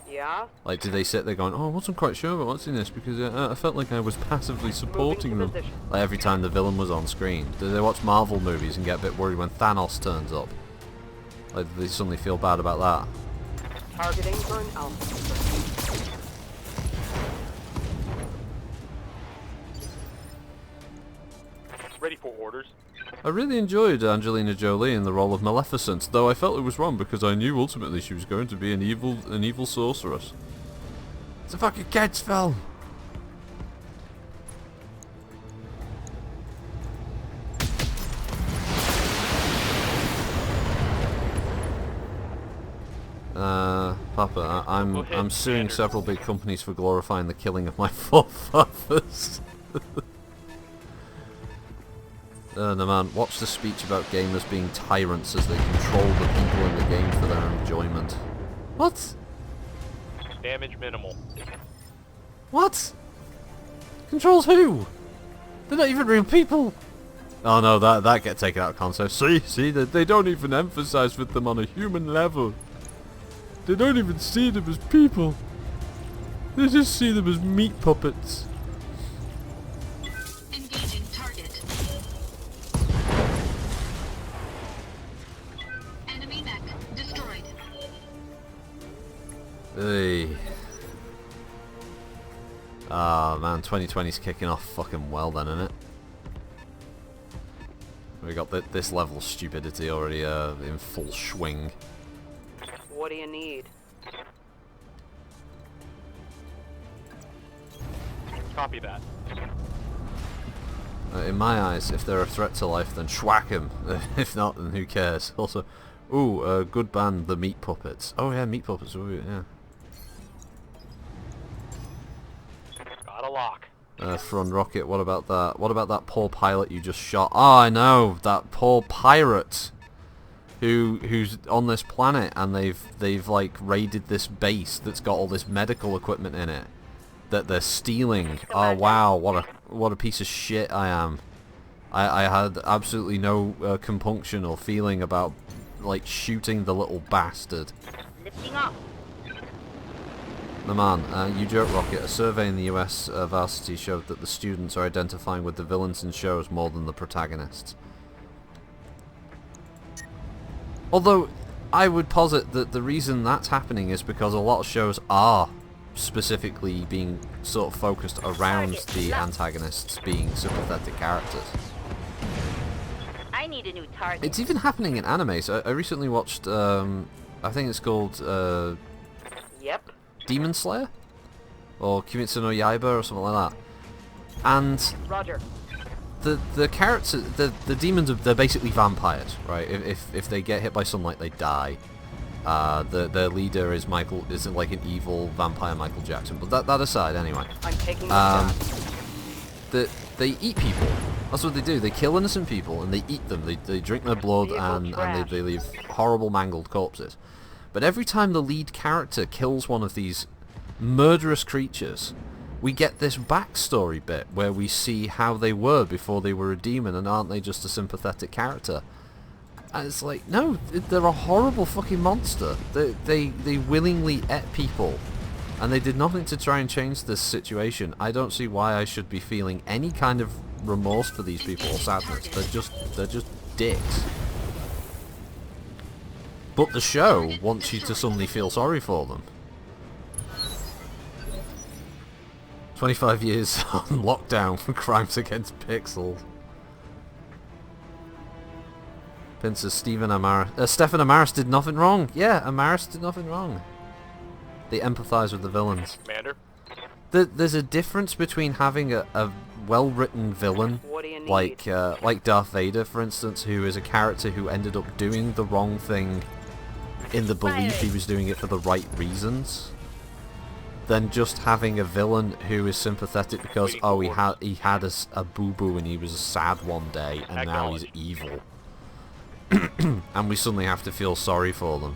Yeah. Like, do they sit there going, oh, I wasn't quite sure about what's in this because I felt like I was passively supporting them, like every time the villain was on screen? Do they watch Marvel movies and get a bit worried when Thanos turns up? Like, do they suddenly feel bad about that? Targeting for an alpha. Ready for orders. I really enjoyed Angelina Jolie in the role of Maleficent, though I felt it was wrong because I knew ultimately she was going to be an evil sorceress. It's a fucking kids film. Papa, I'm suing several big companies for glorifying the killing of my forefathers. No man, watch the speech about gamers being tyrants as they control the people in the game for their enjoyment. What? Damage minimal. What? Controls who? They're not even real people. Oh no, that gets taken out of context. See, they don't even emphasize with them on a human level. They don't even see them as people. They just see them as meat puppets. Engaging target. Enemy mech destroyed. Hey. Ah man, 2020's kicking off fucking well then, isn't it? We got this level of stupidity already in full swing. What do you need? Copy that. In my eyes, if they're a threat to life, then schwack 'em. If not, then who cares? Also, ooh, good band, the Meat Puppets. Oh yeah, Meat Puppets. Ooh, yeah. Got a lock. Front Rocket. What about that? What about that poor pilot you just shot? Oh, I know that poor pirate who's on this planet, and they've like raided this base that's got all this medical equipment in it that they're stealing. Oh wow, what a piece of shit I am. I had absolutely no compunction or feeling about like shooting the little bastard. Lifting off. No man, you joke, Rocket. A survey in the US varsity showed that the students are identifying with the villains in shows more than the protagonists. Although, I would posit that the reason that's happening is because a lot of shows are specifically being sort of focused around the antagonists being sympathetic characters. I need a new target. It's even happening in anime. So I recently watched, I think it's called, Yep. Demon Slayer? Or Kimetsu no Yaiba or something like that. And Roger. the characters, the demons, they're basically vampires, right? If they get hit by sunlight, they die. Their leader is like an evil vampire Michael Jackson. But that aside, anyway. I'm taking the shot. They eat people. That's what they do. They kill innocent people and they eat them. They drink their blood and they leave horrible mangled corpses. But every time the lead character kills one of these murderous creatures, we get this backstory bit where we see how they were before they were a demon, and aren't they just a sympathetic character? And it's like, no, they're a horrible fucking monster. They willingly ate people, and they did nothing to try and change this situation. I don't see why I should be feeling any kind of remorse for these people or sadness. They're just dicks. But the show wants you to suddenly feel sorry for them. 25 years on lockdown for crimes against pixels. Pin says Stephen Amaris did nothing wrong. Yeah, Amaris did nothing wrong. They empathise with the villains. Commander? There's a difference between having a well-written villain, What do you need? like Darth Vader, for instance, who is a character who ended up doing the wrong thing in the belief he was doing it for the right reasons, than just having a villain who is sympathetic because he had a boo-boo and he was sad one day and now he's evil. And we suddenly have to feel sorry for them.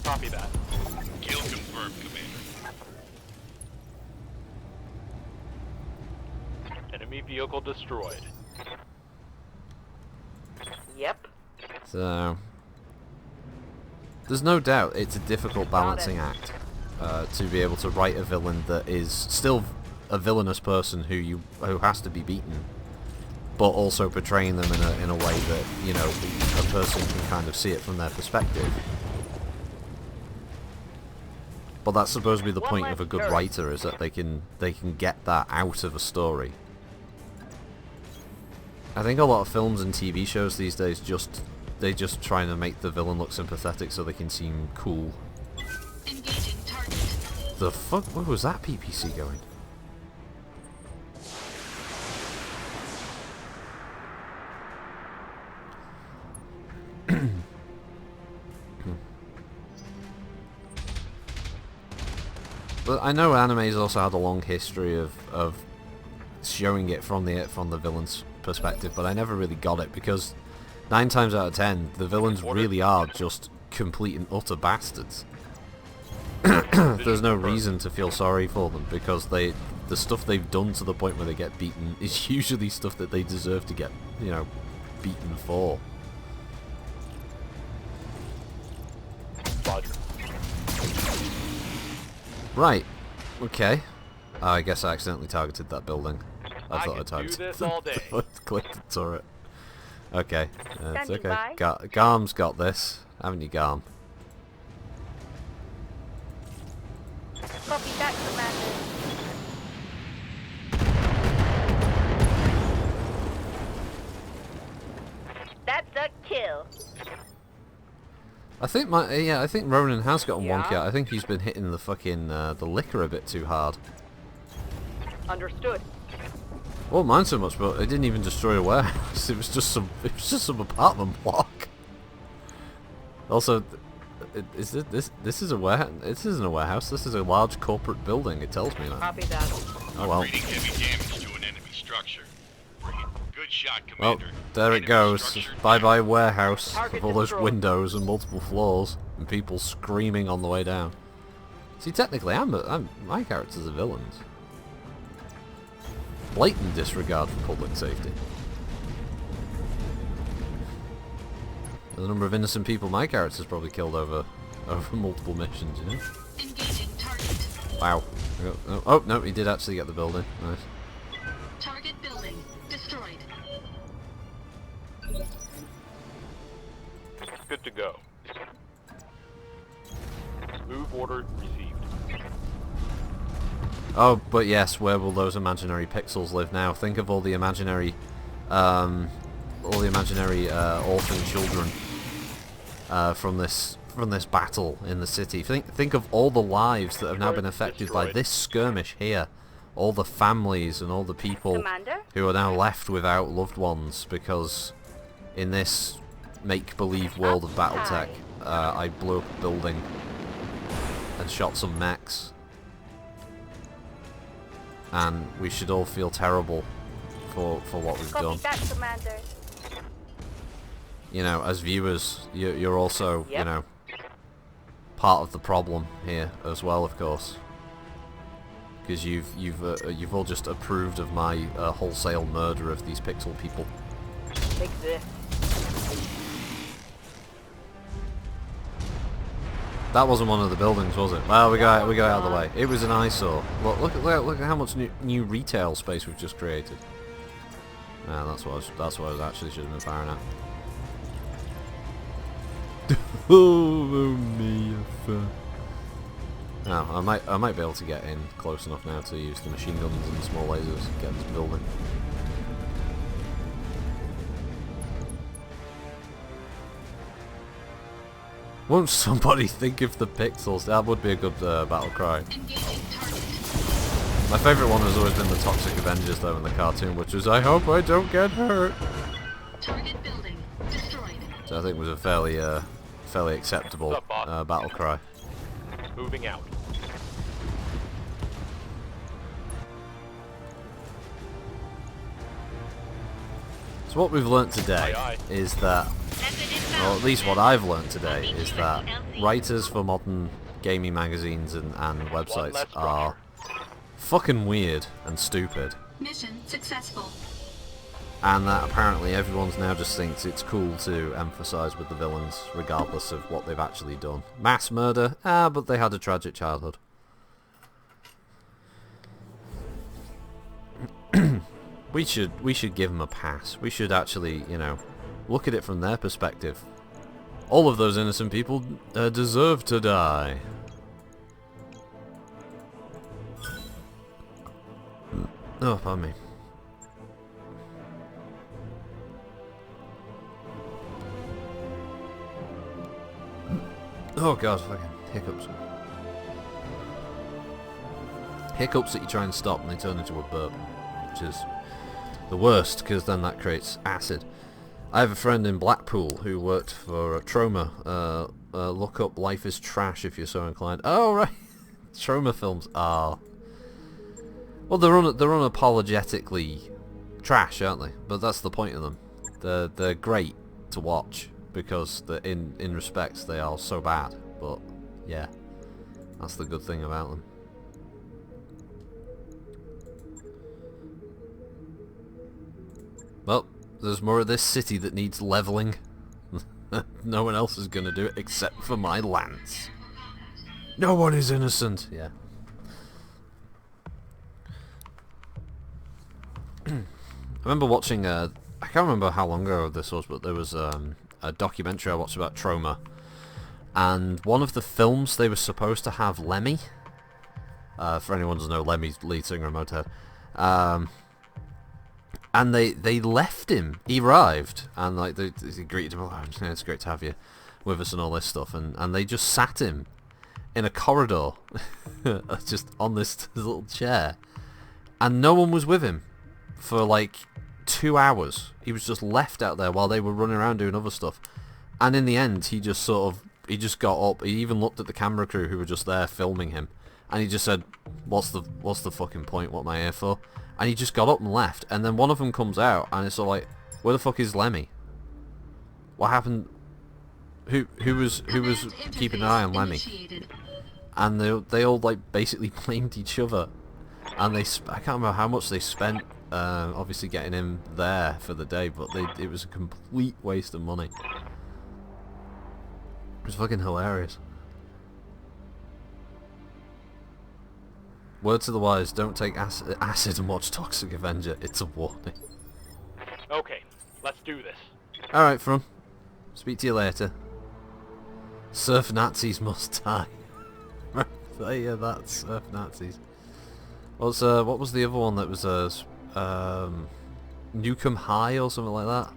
Copy that. Kill confirmed, Commander. Enemy vehicle destroyed. Yep. So there's no doubt it's a difficult balancing act to be able to write a villain that is still a villainous person who has to be beaten, but also portraying them in a way that, you know, a person can kind of see it from their perspective. But that's supposed to be the point of a good writer, is that they can get that out of a story. I think a lot of films and TV shows these days they just trying to make the villain look sympathetic so they can seem cool. Engaging target. The fuck? Where was that PPC going? But I know anime's also had a long history of showing it from the villain's perspective, but I never really got it because 9 times out of 10 the villains really are just complete and utter bastards. There's no reason to feel sorry for them because the stuff they've done to the point where they get beaten is usually stuff that they deserve to get, you know, beaten for. Roger. Right. Okay. I guess I accidentally targeted that building. I thought I could do targeted this all day. clicked the turret. Okay. It's Standing okay. by. Garm's got this. Haven't you, Garm? Copy that, Commander. That's a kill. I think I think Ronin has gotten Yeah? wonky out. I think he's been hitting the fucking the liquor a bit too hard. Understood. Well, mine so much, but it didn't even destroy a warehouse. It was just some apartment block. Also, this is a warehouse. This isn't a warehouse. This is a large corporate building. It tells me that. Copy that. Oh well. Reading heavy damage to an enemy structure. Good shot, Well, Commander. there it Enemy goes. structure Bye-bye warehouse Target with all those destroyed. windows and multiple floors and people screaming on the way down. See, technically, my characters are villains. Blatant disregard for public safety. The number of innocent people my character's probably killed over multiple missions, you know? Engaging target. Wow. Oh, no, he did actually get the building. Nice. Target building destroyed. Good to go. Move order received. Oh, but yes, where will those imaginary pixels live now? Think of all the imaginary orphan children from this battle in the city. Think of all the lives that have now been affected by this skirmish here. All the families and all the people Commander? who are now left without loved ones because in this make-believe world of Battletech, I blew up a building and shot some mechs. And we should all feel terrible for what we've Copy done. that, Commander. You know, as viewers, you're also, Yep. you know, part of the problem here as well, of course. Because you've all just approved of my wholesale murder of these pixel people. Take this. That wasn't one of the buildings, was it? Well, we got it out of the way. It was an eyesore. Look at how much new retail space we've just created. Yeah, that's what I was actually should have been firing at. Oh me. No, I might be able to get in close enough now to use the machine guns and the small lasers to get this building. Won't somebody think of the pixels? That would be a good battle cry. Engaging target. My favourite one has always been the Toxic Avengers though in the cartoon, which was I hope I don't get hurt. Target building destroyed. So I think was a fairly acceptable What's up, boss? battle cry. Moving out. So what we've learnt today Aye, aye. is that, or at least what I've learnt today, is that writers for modern gaming magazines and websites less are fucking weird and stupid. Mission successful. And that apparently everyone's now just thinks it's cool to emphasise with the villains, regardless of what they've actually done. Mass murder? But they had a tragic childhood. We should give them a pass. We should actually, you know, look at it from their perspective. All of those innocent people deserve to die. Oh, pardon me. Oh god, fucking hiccups. Hiccups that you try and stop and they turn into a burp, which is the worst because then that creates acid. I have a friend in Blackpool who worked for Troma. Look up Life is Trash if you're so inclined. Oh right, Troma films are well, they're unapologetically trash, aren't they? But that's the point of them. They're great to watch because in respects they are so bad. But yeah, that's the good thing about them. Well, there's more of this city that needs leveling. No one else is going to do it except for my lance. No one is innocent. Yeah. I remember watching I can't remember how long ago this was, but there was a documentary I watched about Troma. And one of the films they were supposed to have Lemmy. For anyone who doesn't know, Lemmy's lead singer of Motorhead. And they left him. He arrived and like they greeted him. Oh, it's great to have you with us and all this stuff. And they just sat him in a corridor, just on this little chair, and no one was with him for like 2 hours. He was just left out there while they were running around doing other stuff. And in the end, he just got up. He even looked at the camera crew who were just there filming him, and he just said, "What's the fucking point? What am I here for?" And he just got up and left. And then one of them comes out, and it's all like, "Where the fuck is Lemmy? What happened? Who was keeping an eye on Lemmy?" And they all like basically blamed each other. And I can't remember how much they spent, obviously getting him there for the day, but it was a complete waste of money. It was fucking hilarious. Word to the wise, don't take acid and watch Toxic Avenger. It's a warning. Okay, let's do this. Alright, From. Speak to you later. Surf Nazis must die. Yeah, that's Surf Nazis. What was the other one that was Nukem High or something like that?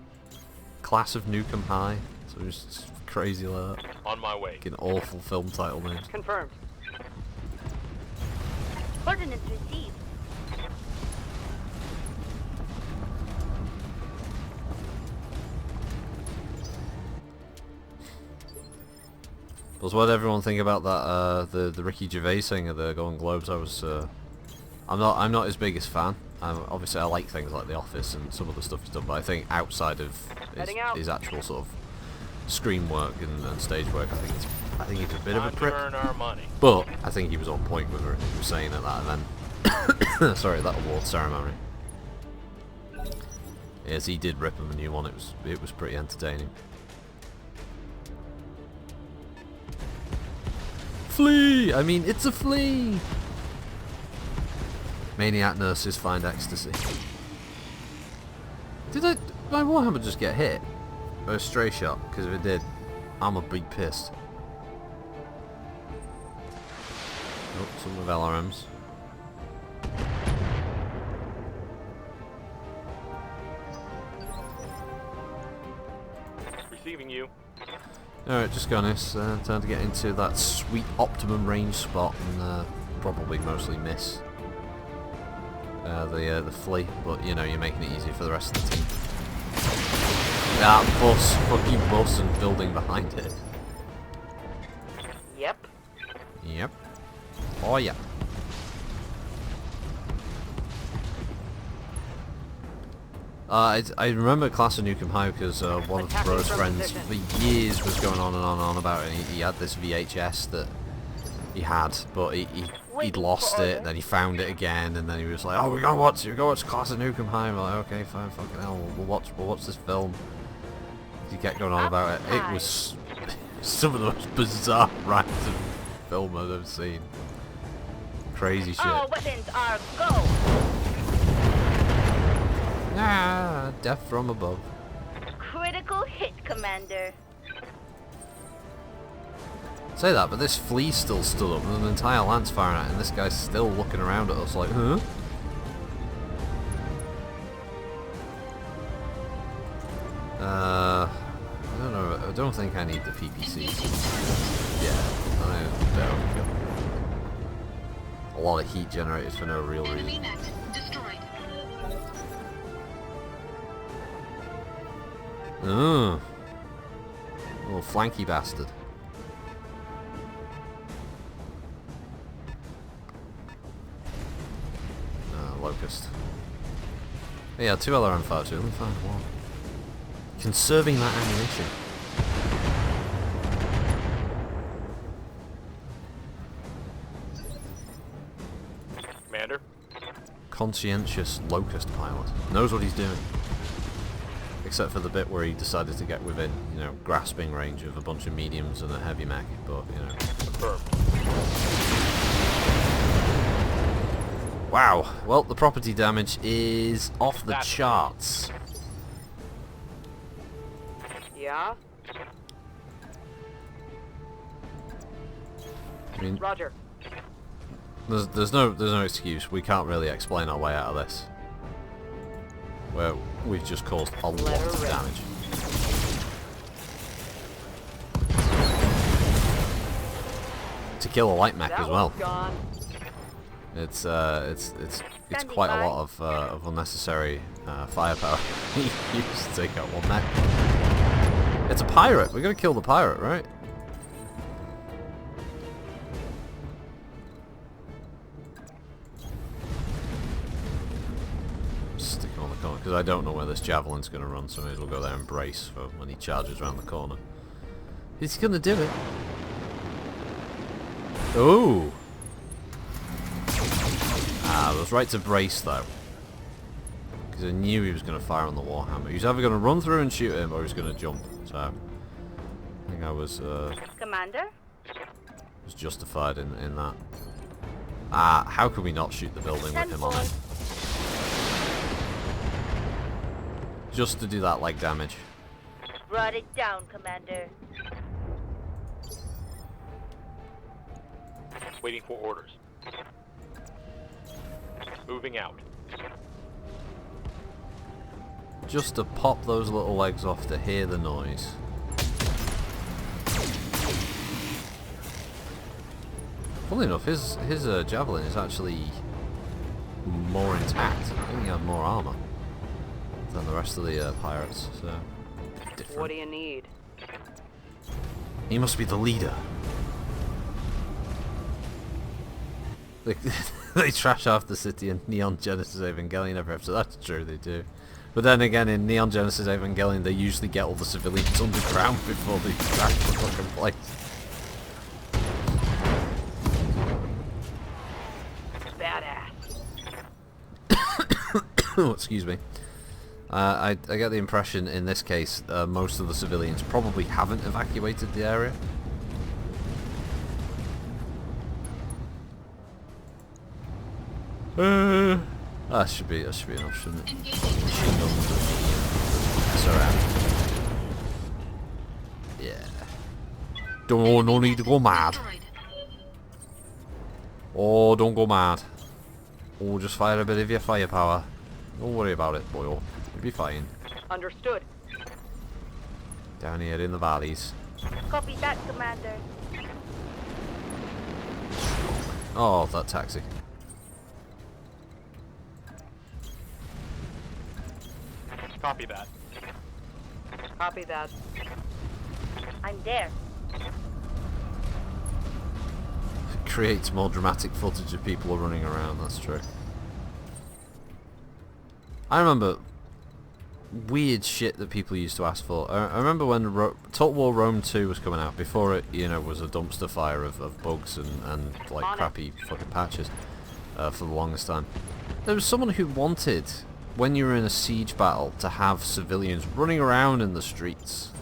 Class of Nukem High. So it was crazy like that. On my way. Fucking awful film title names. Confirmed. Coordinates received. What did everyone think about that? The Ricky Gervais thing at the Golden Globes? I'm not his biggest fan. Obviously, I like things like The Office and some of the stuff he's done, but I think outside of his actual sort of screen work and stage work, I think he's a bit of a Time to prick. earn our money. But I think he was on point with what he was saying at that event. Sorry, that award ceremony. Yes, he did rip him a new one. It was pretty entertaining. Flea! I mean, it's a flea! Maniac nurses find ecstasy. Did my Warhammer just get hit? Or a stray shot? Because if it did, I'm a big pissed. Oh, some of LRMs. Receiving you. Alright, just got this. Time to get into that sweet optimum range spot and probably mostly miss the flea, but you know, you're making it easier for the rest of the team. That bus, fucking bus and building behind it. Yep. Yep. Oh yeah. I remember Class of Nukem High because one of Bro's friends for years was going on and on and on about it. He had this VHS that he had, but he'd lost it, then he found it again, and then he was like, "Oh, we gotta watch Class of Nukem High." I'm like, "Okay, fine, fucking hell, we'll watch this film." He kept going on about it. It was some of the most bizarre random film I've ever seen. Crazy shit. All weapons are go. Ah, death from above. Critical hit, Commander. Say that, but this flea's still stood up, and an entire lance firing at it, and this guy's still looking around at us like, huh? I don't know. I don't think I need the PPC. Yeah, I don't. A lot of heat generators for no real Enemy reason. mech destroyed. Oh, little flanky bastard. Locust. Yeah, 2 LRM fire too. Let me find one. Conserving that ammunition. Commander. Conscientious Locust pilot. Knows what he's doing. Except for the bit where he decided to get within, you know, grasping range of a bunch of mediums and a heavy mech, but, you know. Confirmed. Wow. Well, the property damage is off the That's charts. Yeah. I mean, Roger. there's no excuse. We can't really explain our way out of this. Where we've just caused a lot of damage. To kill a light mech as well. Gone. It's quite a lot of unnecessary firepower used to take out one mech. It's a pirate. We're gonna kill the pirate, right? Stick him on the corner because I don't know where this javelin's gonna run, so may as well go there and brace for when he charges around the corner. He's gonna do it. Ooh. I was right to brace though, because I knew he was going to fire on the Warhammer. He was either going to run through and shoot him, or he was going to jump. So I think I was Commander? justified in that. Ah, how could we not shoot the building with him on it? Just to do that like damage. Brought it down, Commander. Waiting for orders. Moving out. Just to pop those little legs off to hear the noise. Funnily enough, his javelin is actually more intact. I think he had more armor than the rest of the pirates, so different. What do you need? He must be the leader. They trash off the city in Neon Genesis Evangelion every episode. That's true, they do. But then again, in Neon Genesis Evangelion, they usually get all the civilians underground before they crash the fucking place. Badass. Oh, excuse me. I get the impression in this case most of the civilians probably haven't evacuated the area. That should be enough, shouldn't it? Machine guns mess around. Yeah. No need to go mad. Oh, don't go mad. Oh, just fire a bit of your firepower. Don't worry about it, boyo. You'll be fine. Understood. Down here in the valleys. Copy that, Commander. Oh, that taxi. Copy that. Copy that. I'm there. Creates more dramatic footage of people running around, that's true. I remember weird shit that people used to ask for. I remember when Total War Rome 2 was coming out, before it, you know, was a dumpster fire of bugs and like crappy fucking patches for the longest time. There was someone who wanted, when you were in a siege battle, to have civilians running around in the streets.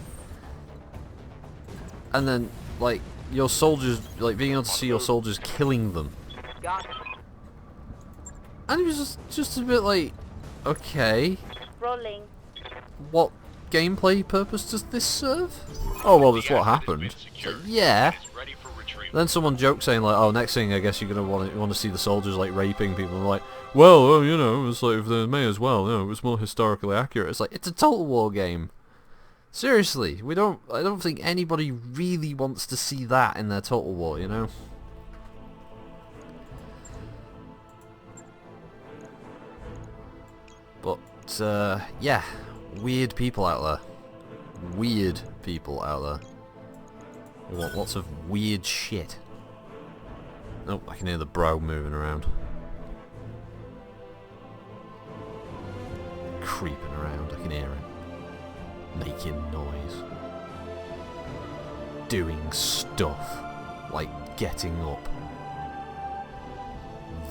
And then, like, your soldiers, like, being able to see your soldiers killing them. Got it. And it was just a bit like, okay, Rolling. what gameplay purpose does this serve? Oh, well, that's what happened. So, yeah. Ready for retrieval. Then someone joked saying like, oh, next thing I guess you're gonna want to see the soldiers like raping people. And like, well, you know, it's like they may as well. You know, it was more historically accurate. It's like, it's a Total War game. Seriously, I don't think anybody really wants to see that in their Total War, you know? But, yeah, weird people out there. Weird people out there. They want lots of weird shit. Oh, I can hear the bro moving around. Creeping around, I can hear him. Making noise. Doing stuff. Like getting up.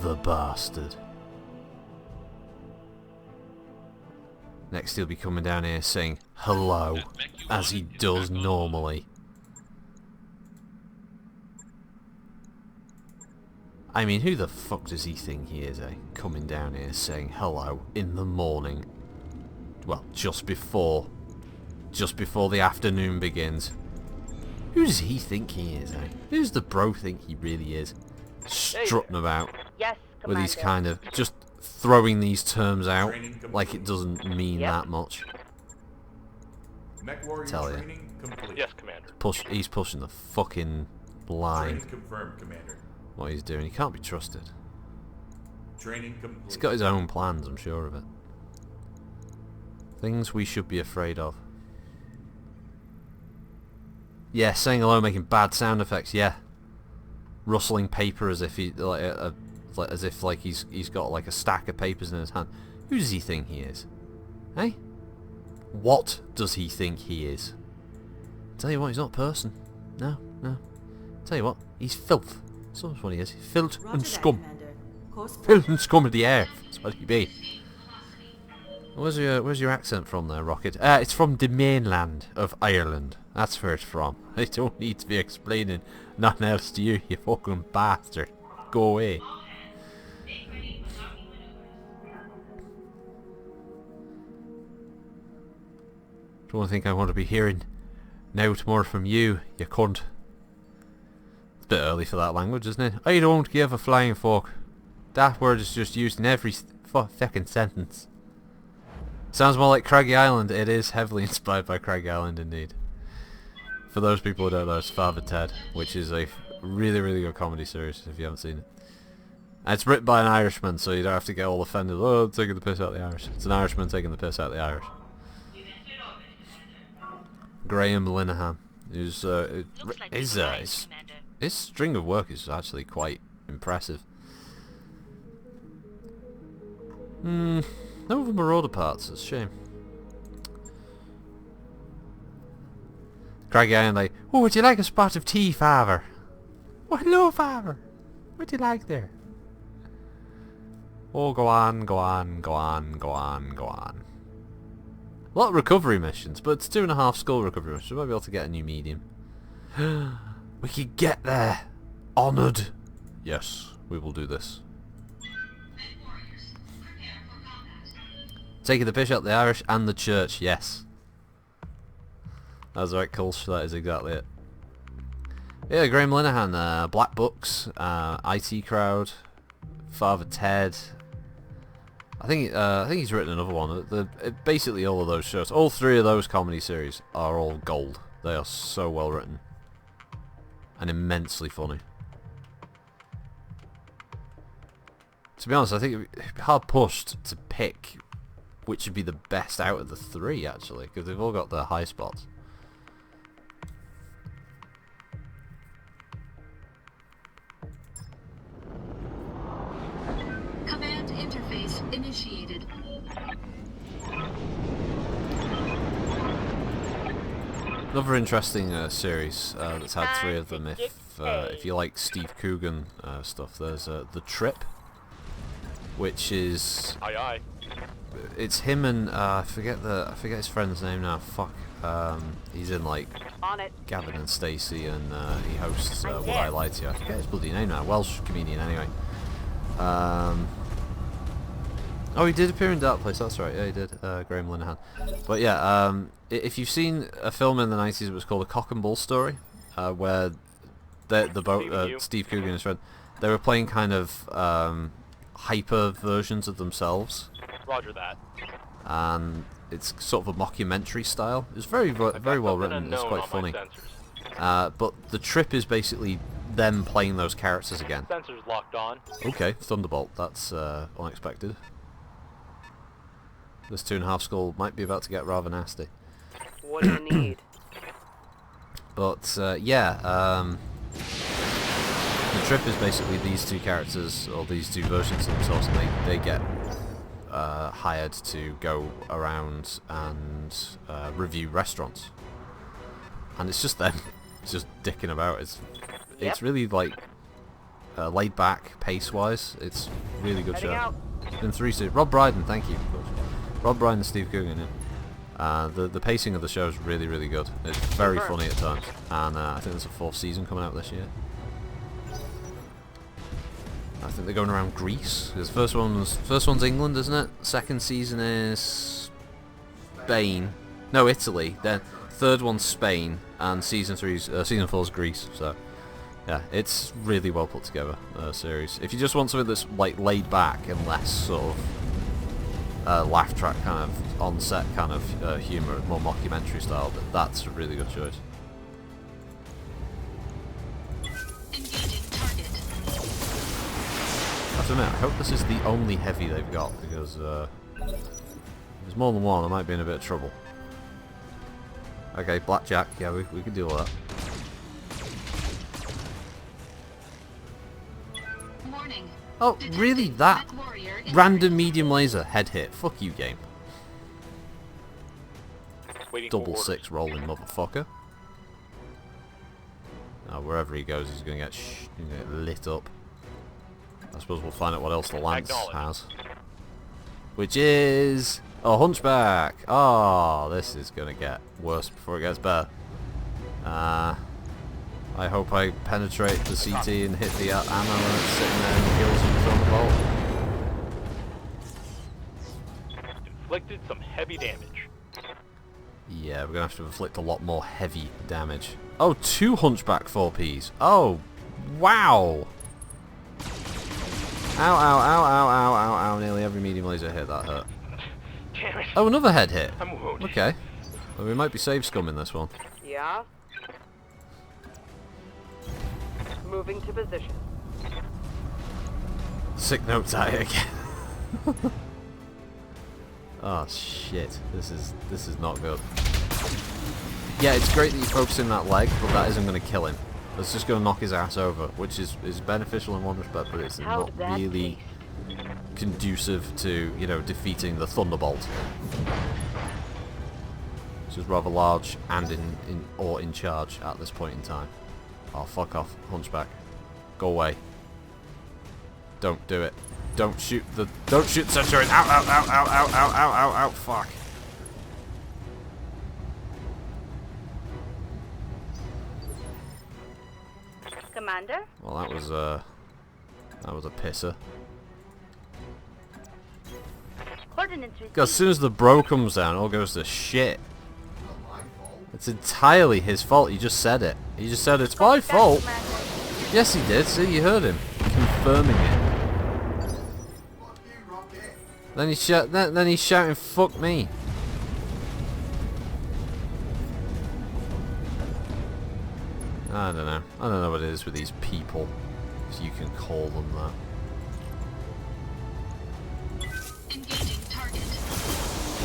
The bastard. Next he'll be coming down here saying hello, as he does normally. I mean, who the fuck does he think he is, eh? Coming down here saying hello in the morning. Well, just before the afternoon begins. Who does he think he is, eh? Who does the bro think he really is? Strutting about Yes, with Commander. these kind of, just throwing these terms out like it doesn't mean that much. MechWarrior Tell ya. training complete. Yes, Commander. He's pushing the fucking line. Training confirmed, Commander. What he's doing, he can't be trusted. Training complete. He's got his own plans, I'm sure of it. Things we should be afraid of. Yeah, saying hello, making bad sound effects. Yeah, rustling paper as if he like he's got like a stack of papers in his hand. Who does he think he is? Hey, what does he think he is? Tell you what, he's not a person. No. Tell you what, he's filth. So that's what he is. Filth and scum. Filth and scum of the earth. That's what he be. Where's your accent from there, Rocket? It's from the mainland of Ireland. That's where it's from. I don't need to be explaining nothing else to you, you fucking bastard. Go away. Don't think I want to be hearing now tomorrow from you, you cunt. It's a bit early for that language, isn't it? I don't give a flying fuck. That word is just used in every fucking sentence. Sounds more like Craggy Island. It is heavily inspired by Craggy Island indeed. For those people who don't know, it's Father Ted, which is a Really, really good comedy series if you haven't seen it. And it's written by an Irishman, so you don't have to get all offended. Oh, taking the piss out of the Irish. It's an Irishman taking the piss out of the Irish. Graham Linehan, who's his string of work is actually quite impressive. No other Marauder parts. It's a shame. Craggy Iron like, oh, would you like a spot of tea, Father? Oh, hello, Father. What do you like there? Oh, go on, go on, go on, go on, go on. A lot of recovery missions, but it's 2.5 skull recovery missions. We might be able to get a new medium. We could get there. Honoured. Yes, we will do this. MechWarriors, prepare for combat. Taking the piss out the Irish and the church, yes. That's right, Kulsh, that is exactly it. Yeah, Graham Linehan, Black Books, IT Crowd, Father Ted. I think he's written another one. Basically all of those shows, all 3 of those comedy series are all gold. They are so well written. And immensely funny. To be honest, I think it'd be hard pushed to pick which would be the best out of the 3 actually, because they've all got their high spots. Command interface initiated. Another interesting series that's had 3 of them. If you like Steve Coogan stuff, there's The Trip, which is Aye aye. it's him and I forget his friend's name now. Fuck. He's in like On it. Gavin and Stacey, and he hosts Would I Lie to You. I forget his bloody name now. Welsh comedian anyway. Oh, he did appear in Dark Place, that's right, yeah he did, Graham Linehan. But yeah, if you've seen a film in the 90s, it was called A Cock and Bull Story, where Steve Coogan and his friend, they were playing kind of hyper versions of themselves. Roger that. And it's sort of a mockumentary style. It's very well written, it's quite funny. But The Trip is basically them playing those characters again. Sensors locked on. Okay, Thunderbolt, that's unexpected. This 2.5 skull might be about to get rather nasty. What do you need? But yeah, The Trip is basically these 2 characters, or these 2 versions of themselves, and they get hired to go around and review restaurants. And it's just them, just dicking about. It's really like laid back, pace wise. It's really good Heading show. out. It's been 3 seasons. Rob Brydon, thank you. Rob Brydon and Steve Coogan. Yeah. The pacing of the show is really, really good. It's very funny at times, and I think there's a 4th season coming out this year. I think they're going around Greece. The first one's England, isn't it? 2nd season is Spain. No, Italy. Then 3rd one's Spain, and season 4's Greece. So yeah, it's really well put together series. If you just want something that's like laid back and less sort of laugh track kind of on-set kind of humour, more mockumentary style, that's a really good choice. Engaging target. I have to admit, I hope this is the only heavy they've got, because if there's more than one, I might be in a bit of trouble. Okay, Blackjack, yeah, we can deal with that. Warning. Oh, really? That MechWarrior in random medium laser head hit? Fuck you, game. Waiting for Double orders. 6 rolling motherfucker. Wherever he goes, he's gonna get lit up. I suppose we'll find out what else the Lance has. Which is a Hunchback. Oh, this is gonna get worse before it gets better. I hope I penetrate the CT and hit the ammo and it's sitting there and kills him from the bolt. Inflicted some heavy damage. Yeah, we're gonna have to inflict a lot more heavy damage. Oh, 2 Hunchback 4Ps. Oh, wow. Ow, ow, ow, ow, ow, ow, ow. Nearly every medium laser hit that hurt. Damn it. Oh, another head hit. I'm wounded. Okay. Well, we might be save scum in this one. Yeah? Moving to position. Sick note tie again. Oh shit, this is not good. Yeah, it's great that you're focusing that leg, but that isn't going to kill him. That's just going to knock his ass over, which is beneficial in one respect, but it's How not did that really conducive to, you know, defeating the Thunderbolt. Which is rather large and in charge at this point in time. Oh, fuck off, Hunchback. Go away. Don't do it. Don't shoot the Centurion. Ow, ow, ow, ow, ow, ow, ow, ow, ow, fuck. Commander? Well, that was a pisser. Coordinates received. As soon as the bro comes down, it all goes to shit. It's entirely his fault. He just said it. He just said it's my fault. Yes, he did. See, you heard him confirming it. Then he's shouting, "Fuck me!" I don't know. I don't know what it is with these people, if you can call them that. Engaging target.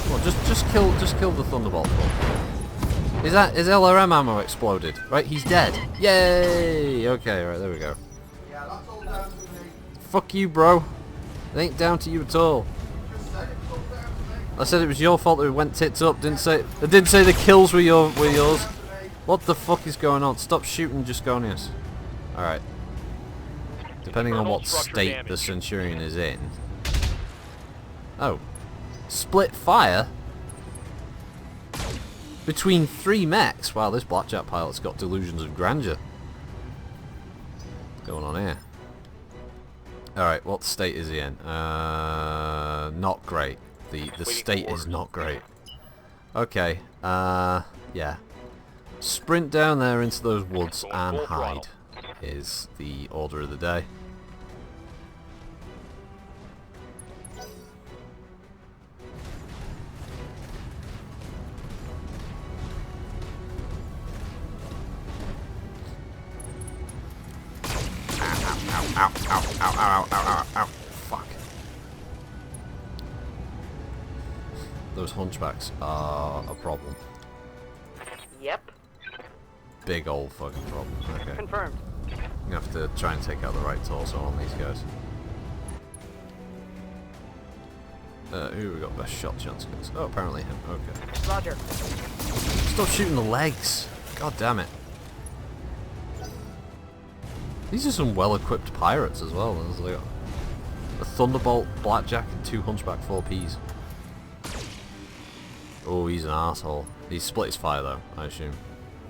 Well, just kill the Thunderbolt. Is his LRM ammo exploded? Right, he's dead. Yay! Okay, right, there we go. Yeah, that's all down to me. Fuck you, bro. It ain't down to you at all. Just said it's all down to me. I said it was your fault that it went tits up. Didn't say the kills were yours. What the fuck is going on? Stop shooting Jusconius. Alright. Depending on Internal what structure state damage. the Centurion is in. Oh. Split fire? Between 3 mechs? Wow, this Blackjack pilot's got delusions of grandeur. What's going on here? Alright, what state is he in? Not great. The state is not great. Okay, yeah. Sprint down there into those woods and hide is the order of the day. Ow, ow, ow, ow, ow, ow, ow, ow, fuck. Those hunchbacks are a problem. Yep. Big old fucking problem. Okay. Confirmed. I'm gonna have to try and take out the right torso on these guys. Who we got best shot chance against? Oh, apparently him. Okay. Roger. Stop shooting the legs. God damn it. These are some well-equipped pirates as well. There's like a Thunderbolt, Blackjack, and 2 Hunchback 4Ps. Oh, he's an asshole. He split his fire though, I assume.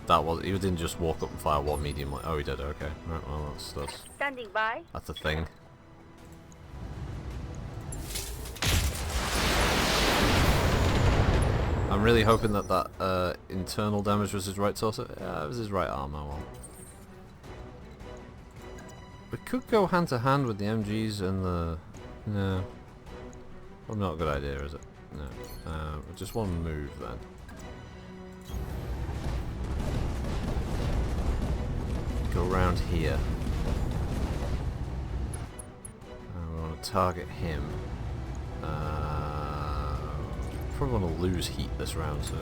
He didn't just walk up and fire one medium. Oh, he did. Okay. Right. Well, that's Standing by. a thing. I'm really hoping that internal damage was his right torso. Yeah, it was his right arm. Oh well. We could go hand to hand with the MGs and the... No. Well, not a good idea, is it? No. We just want to move then. Go around here. And we want to target him. Probably want to lose heat this round, so...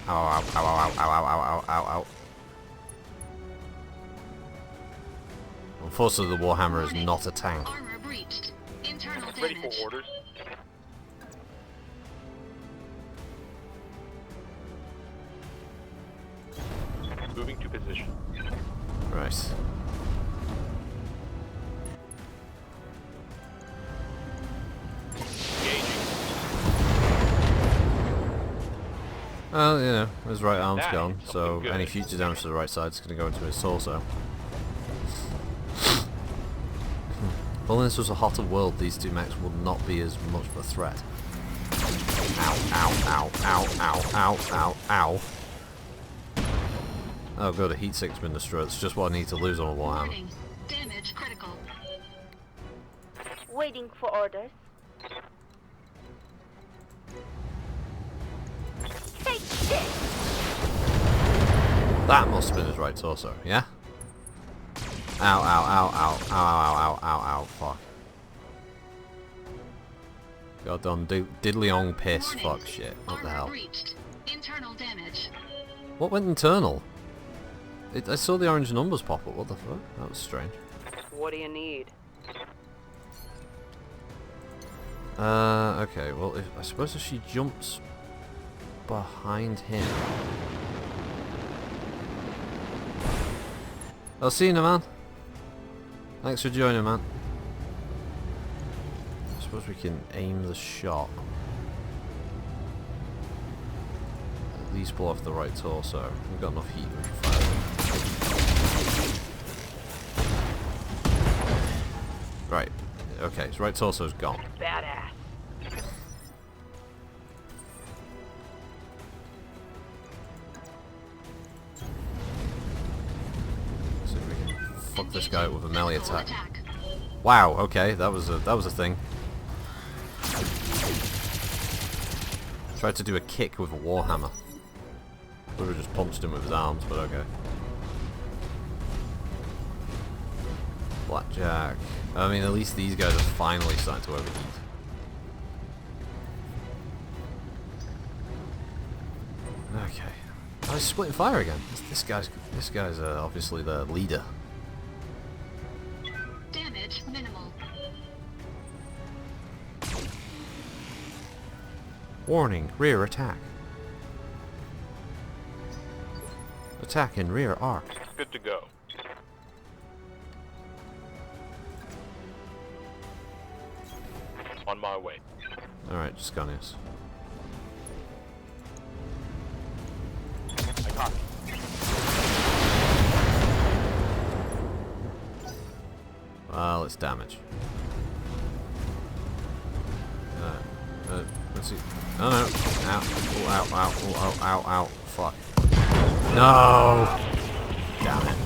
Ow, ow, ow, ow, ow, ow, ow, ow, ow. Unfortunately, the Warhammer is not a tank. Armor breached. Internal Ready damage. for orders. Moving to position. Right. Engaging. Well, you know, his right arm's That gone, is so something good. any future damage to the right side is going to go into his torso. If only this was a hotter world, these 2 mechs would not be as much of a threat. Ow, ow, ow, ow, ow, ow, ow, ow. Oh good, a heat sink's been destroyed. It's just what I need to lose on a Warhammer. Warning. Damage critical. Waiting for orders. That must have been his right torso, yeah? Ow, ow, ow, ow, ow, ow, ow, ow, ow, fuck. God done, diddly-ong piss, Warning. fuck shit, what the Armor hell? breached. Internal damage. What went internal? I saw the orange numbers pop up, what the fuck? That was strange. What do you need? Okay, well, I suppose if she jumps behind him... I'll see you, man. Thanks for joining, man. I suppose we can aim the shot. At least pull off the right torso. We've got enough heat we can fire it. Right. Okay, his right torso's gone. Badass. So we can fuck this guy up with a melee Physical attack. Wow, okay, that was a thing. Tried to do a kick with a warhammer. Would have just punched him with his arms, but okay. Blackjack. I mean, at least these guys are finally starting to overheat. Okay. Oh, he's splitting fire again. This guy's obviously the leader. Damage minimal. Warning, rear attack. Attack in rear arc. Good to go. On my way. Alright, Scanius. I copy. Well, it's damage. Let's see. Oh no. Ow. Oh, ow, ow, oh, ow, ow, ow. Fuck. No! Damn it.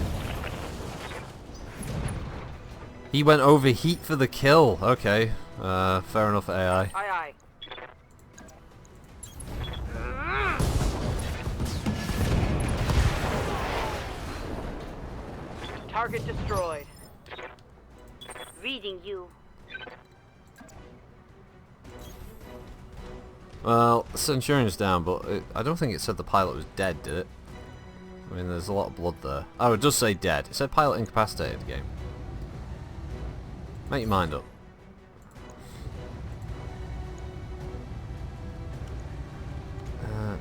He went overheat for the kill. Okay. Fair enough, AI. Aye, aye. Target destroyed. Reading you. Well, the Centurion's down, but I don't think it said the pilot was dead, did it? I mean, there's a lot of blood there. Oh, it does say dead. It said pilot incapacitated game. Make your mind up.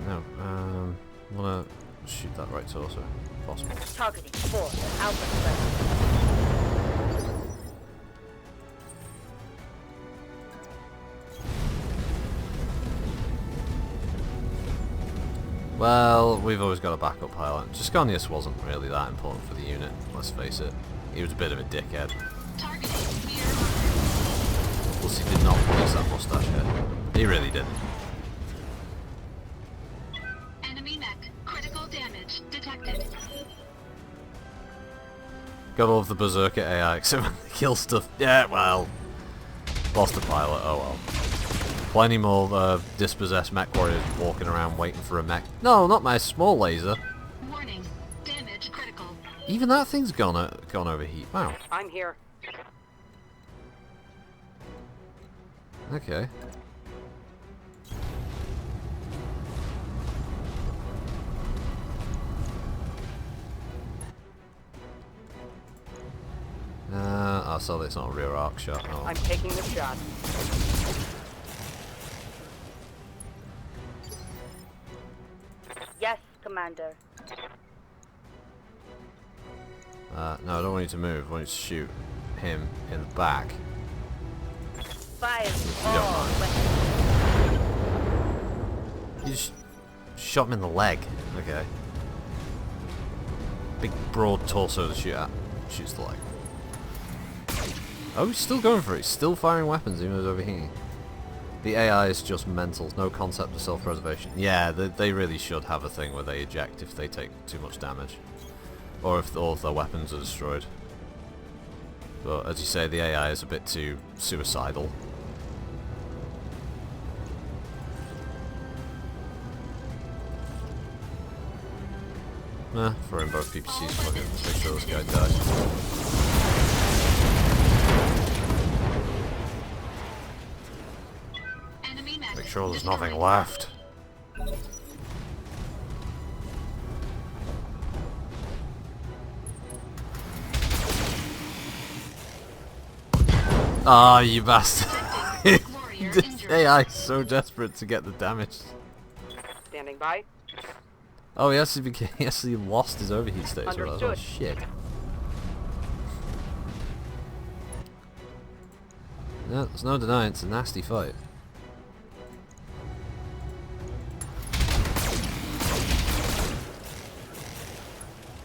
No. I wanna shoot that right torso, if possible. Targeting 4 Alpha threat. Well, we've always got a backup pilot. Gisconius wasn't really that important for the unit, let's face it. He was a bit of a dickhead. Targeting rear armor. Plus he did not police that mustache head. He really didn't. Enemy mech. Critical damage detected. Got all of the Berserker AI except when they kill stuff. Yeah, well. Lost the pilot, oh well. Plenty more dispossessed MechWarriors walking around waiting for a mech. No, not my small laser. Warning. Damage critical. Even that thing's gone overheat. Wow. I'm here. Okay. Oh, so it's not a rear arc shot. Oh. I'm taking the shot. Yes, Commander. No, I don't want you to move. I want you to shoot him in the back. Fire don't all mind. weapons. You just shot him in the leg. Okay. Big broad torso to shoot at. Shoots the leg. Oh, he's still going for it. He's still firing weapons even though he's overheating. The AI is just mental. No concept of self-preservation. Yeah, they really should have a thing where they eject if they take too much damage. Or if all of their weapons are destroyed. But as you say, the AI is a bit too suicidal. Throw in both PPCs, fuck it, make sure this guy dies. Enemy mech Make sure there's destroyed. nothing left. Ah, you bastard. MechWarrior This injured. AI is so desperate to get the damage. Standing by. Oh, yes, he actually lost his overheat state as well. Oh, Understood. shit. Yeah, there's no denying it's a nasty fight.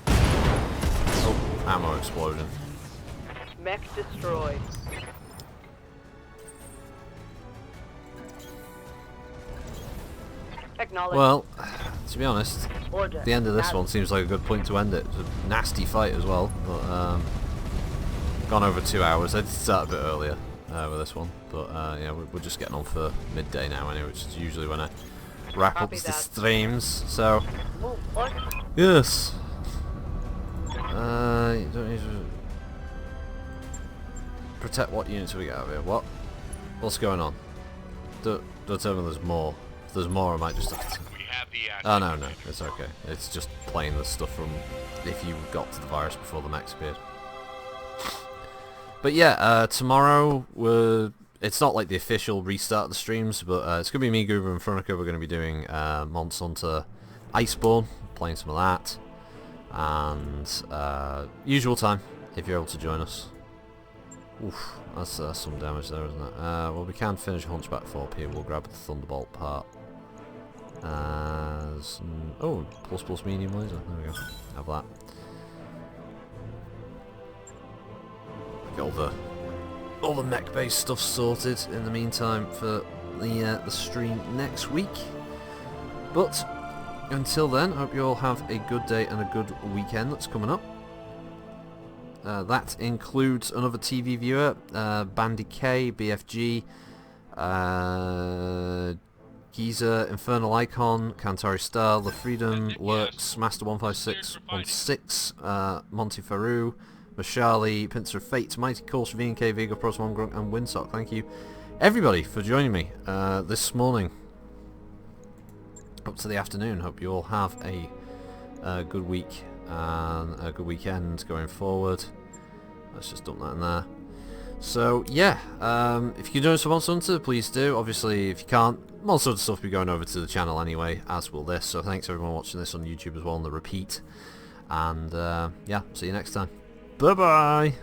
Oh, ammo explosion. Mech destroyed. Acknowledge. Well, to be honest, Order. the end of this Now. one seems like a good point to end it. It's a nasty fight as well, but gone over 2 hours. I did start a bit earlier with this one, but yeah, we're just getting on for midday now anyway, which is usually when I wrap up Copy the that. streams. So Move. What? yes, you don't need to protect. What units have we got out here? What's going on? Don't tell me there's more. If there's more, I might just have to... We have the asset. Oh, no, it's okay. It's just playing the stuff from if you got to the virus before the mechs appeared. But yeah, tomorrow, it's not like the official restart of the streams, but it's going to be me, Goober, and Fronica. We're going to be doing Monster Hunter Iceborne, playing some of that, and usual time, if you're able to join us. Oof, that's some damage there, isn't it? Well, we can finish Hunchback 4P. We'll grab the Thunderbolt part. As oh, plus medium laser. There we go. Have that. Get all the mech-based stuff sorted in the meantime for the stream next week. But until then, I hope you all have a good day and a good weekend that's coming up. That includes another TV viewer, Bandy K, BFG, Giza, Infernal Icon, Kantari Star, La Freedom, Lurks, Master 15616, Monty Faru, Mashali, Pincer of Fate, Mighty Course, VNK, Vigo, Prosmon, Grunk, and Windsock. Thank you, everybody, for joining me this morning up to the afternoon. Hope you all have a good week and a good weekend going forward. Let's just dump that in there. So yeah, if you can join us for Monster Hunter, please do. Obviously, if you can't, Monster Hunter stuff will be going over to the channel anyway, as will this. So thanks everyone watching this on YouTube as well on the repeat. And yeah, see you next time. Bye bye.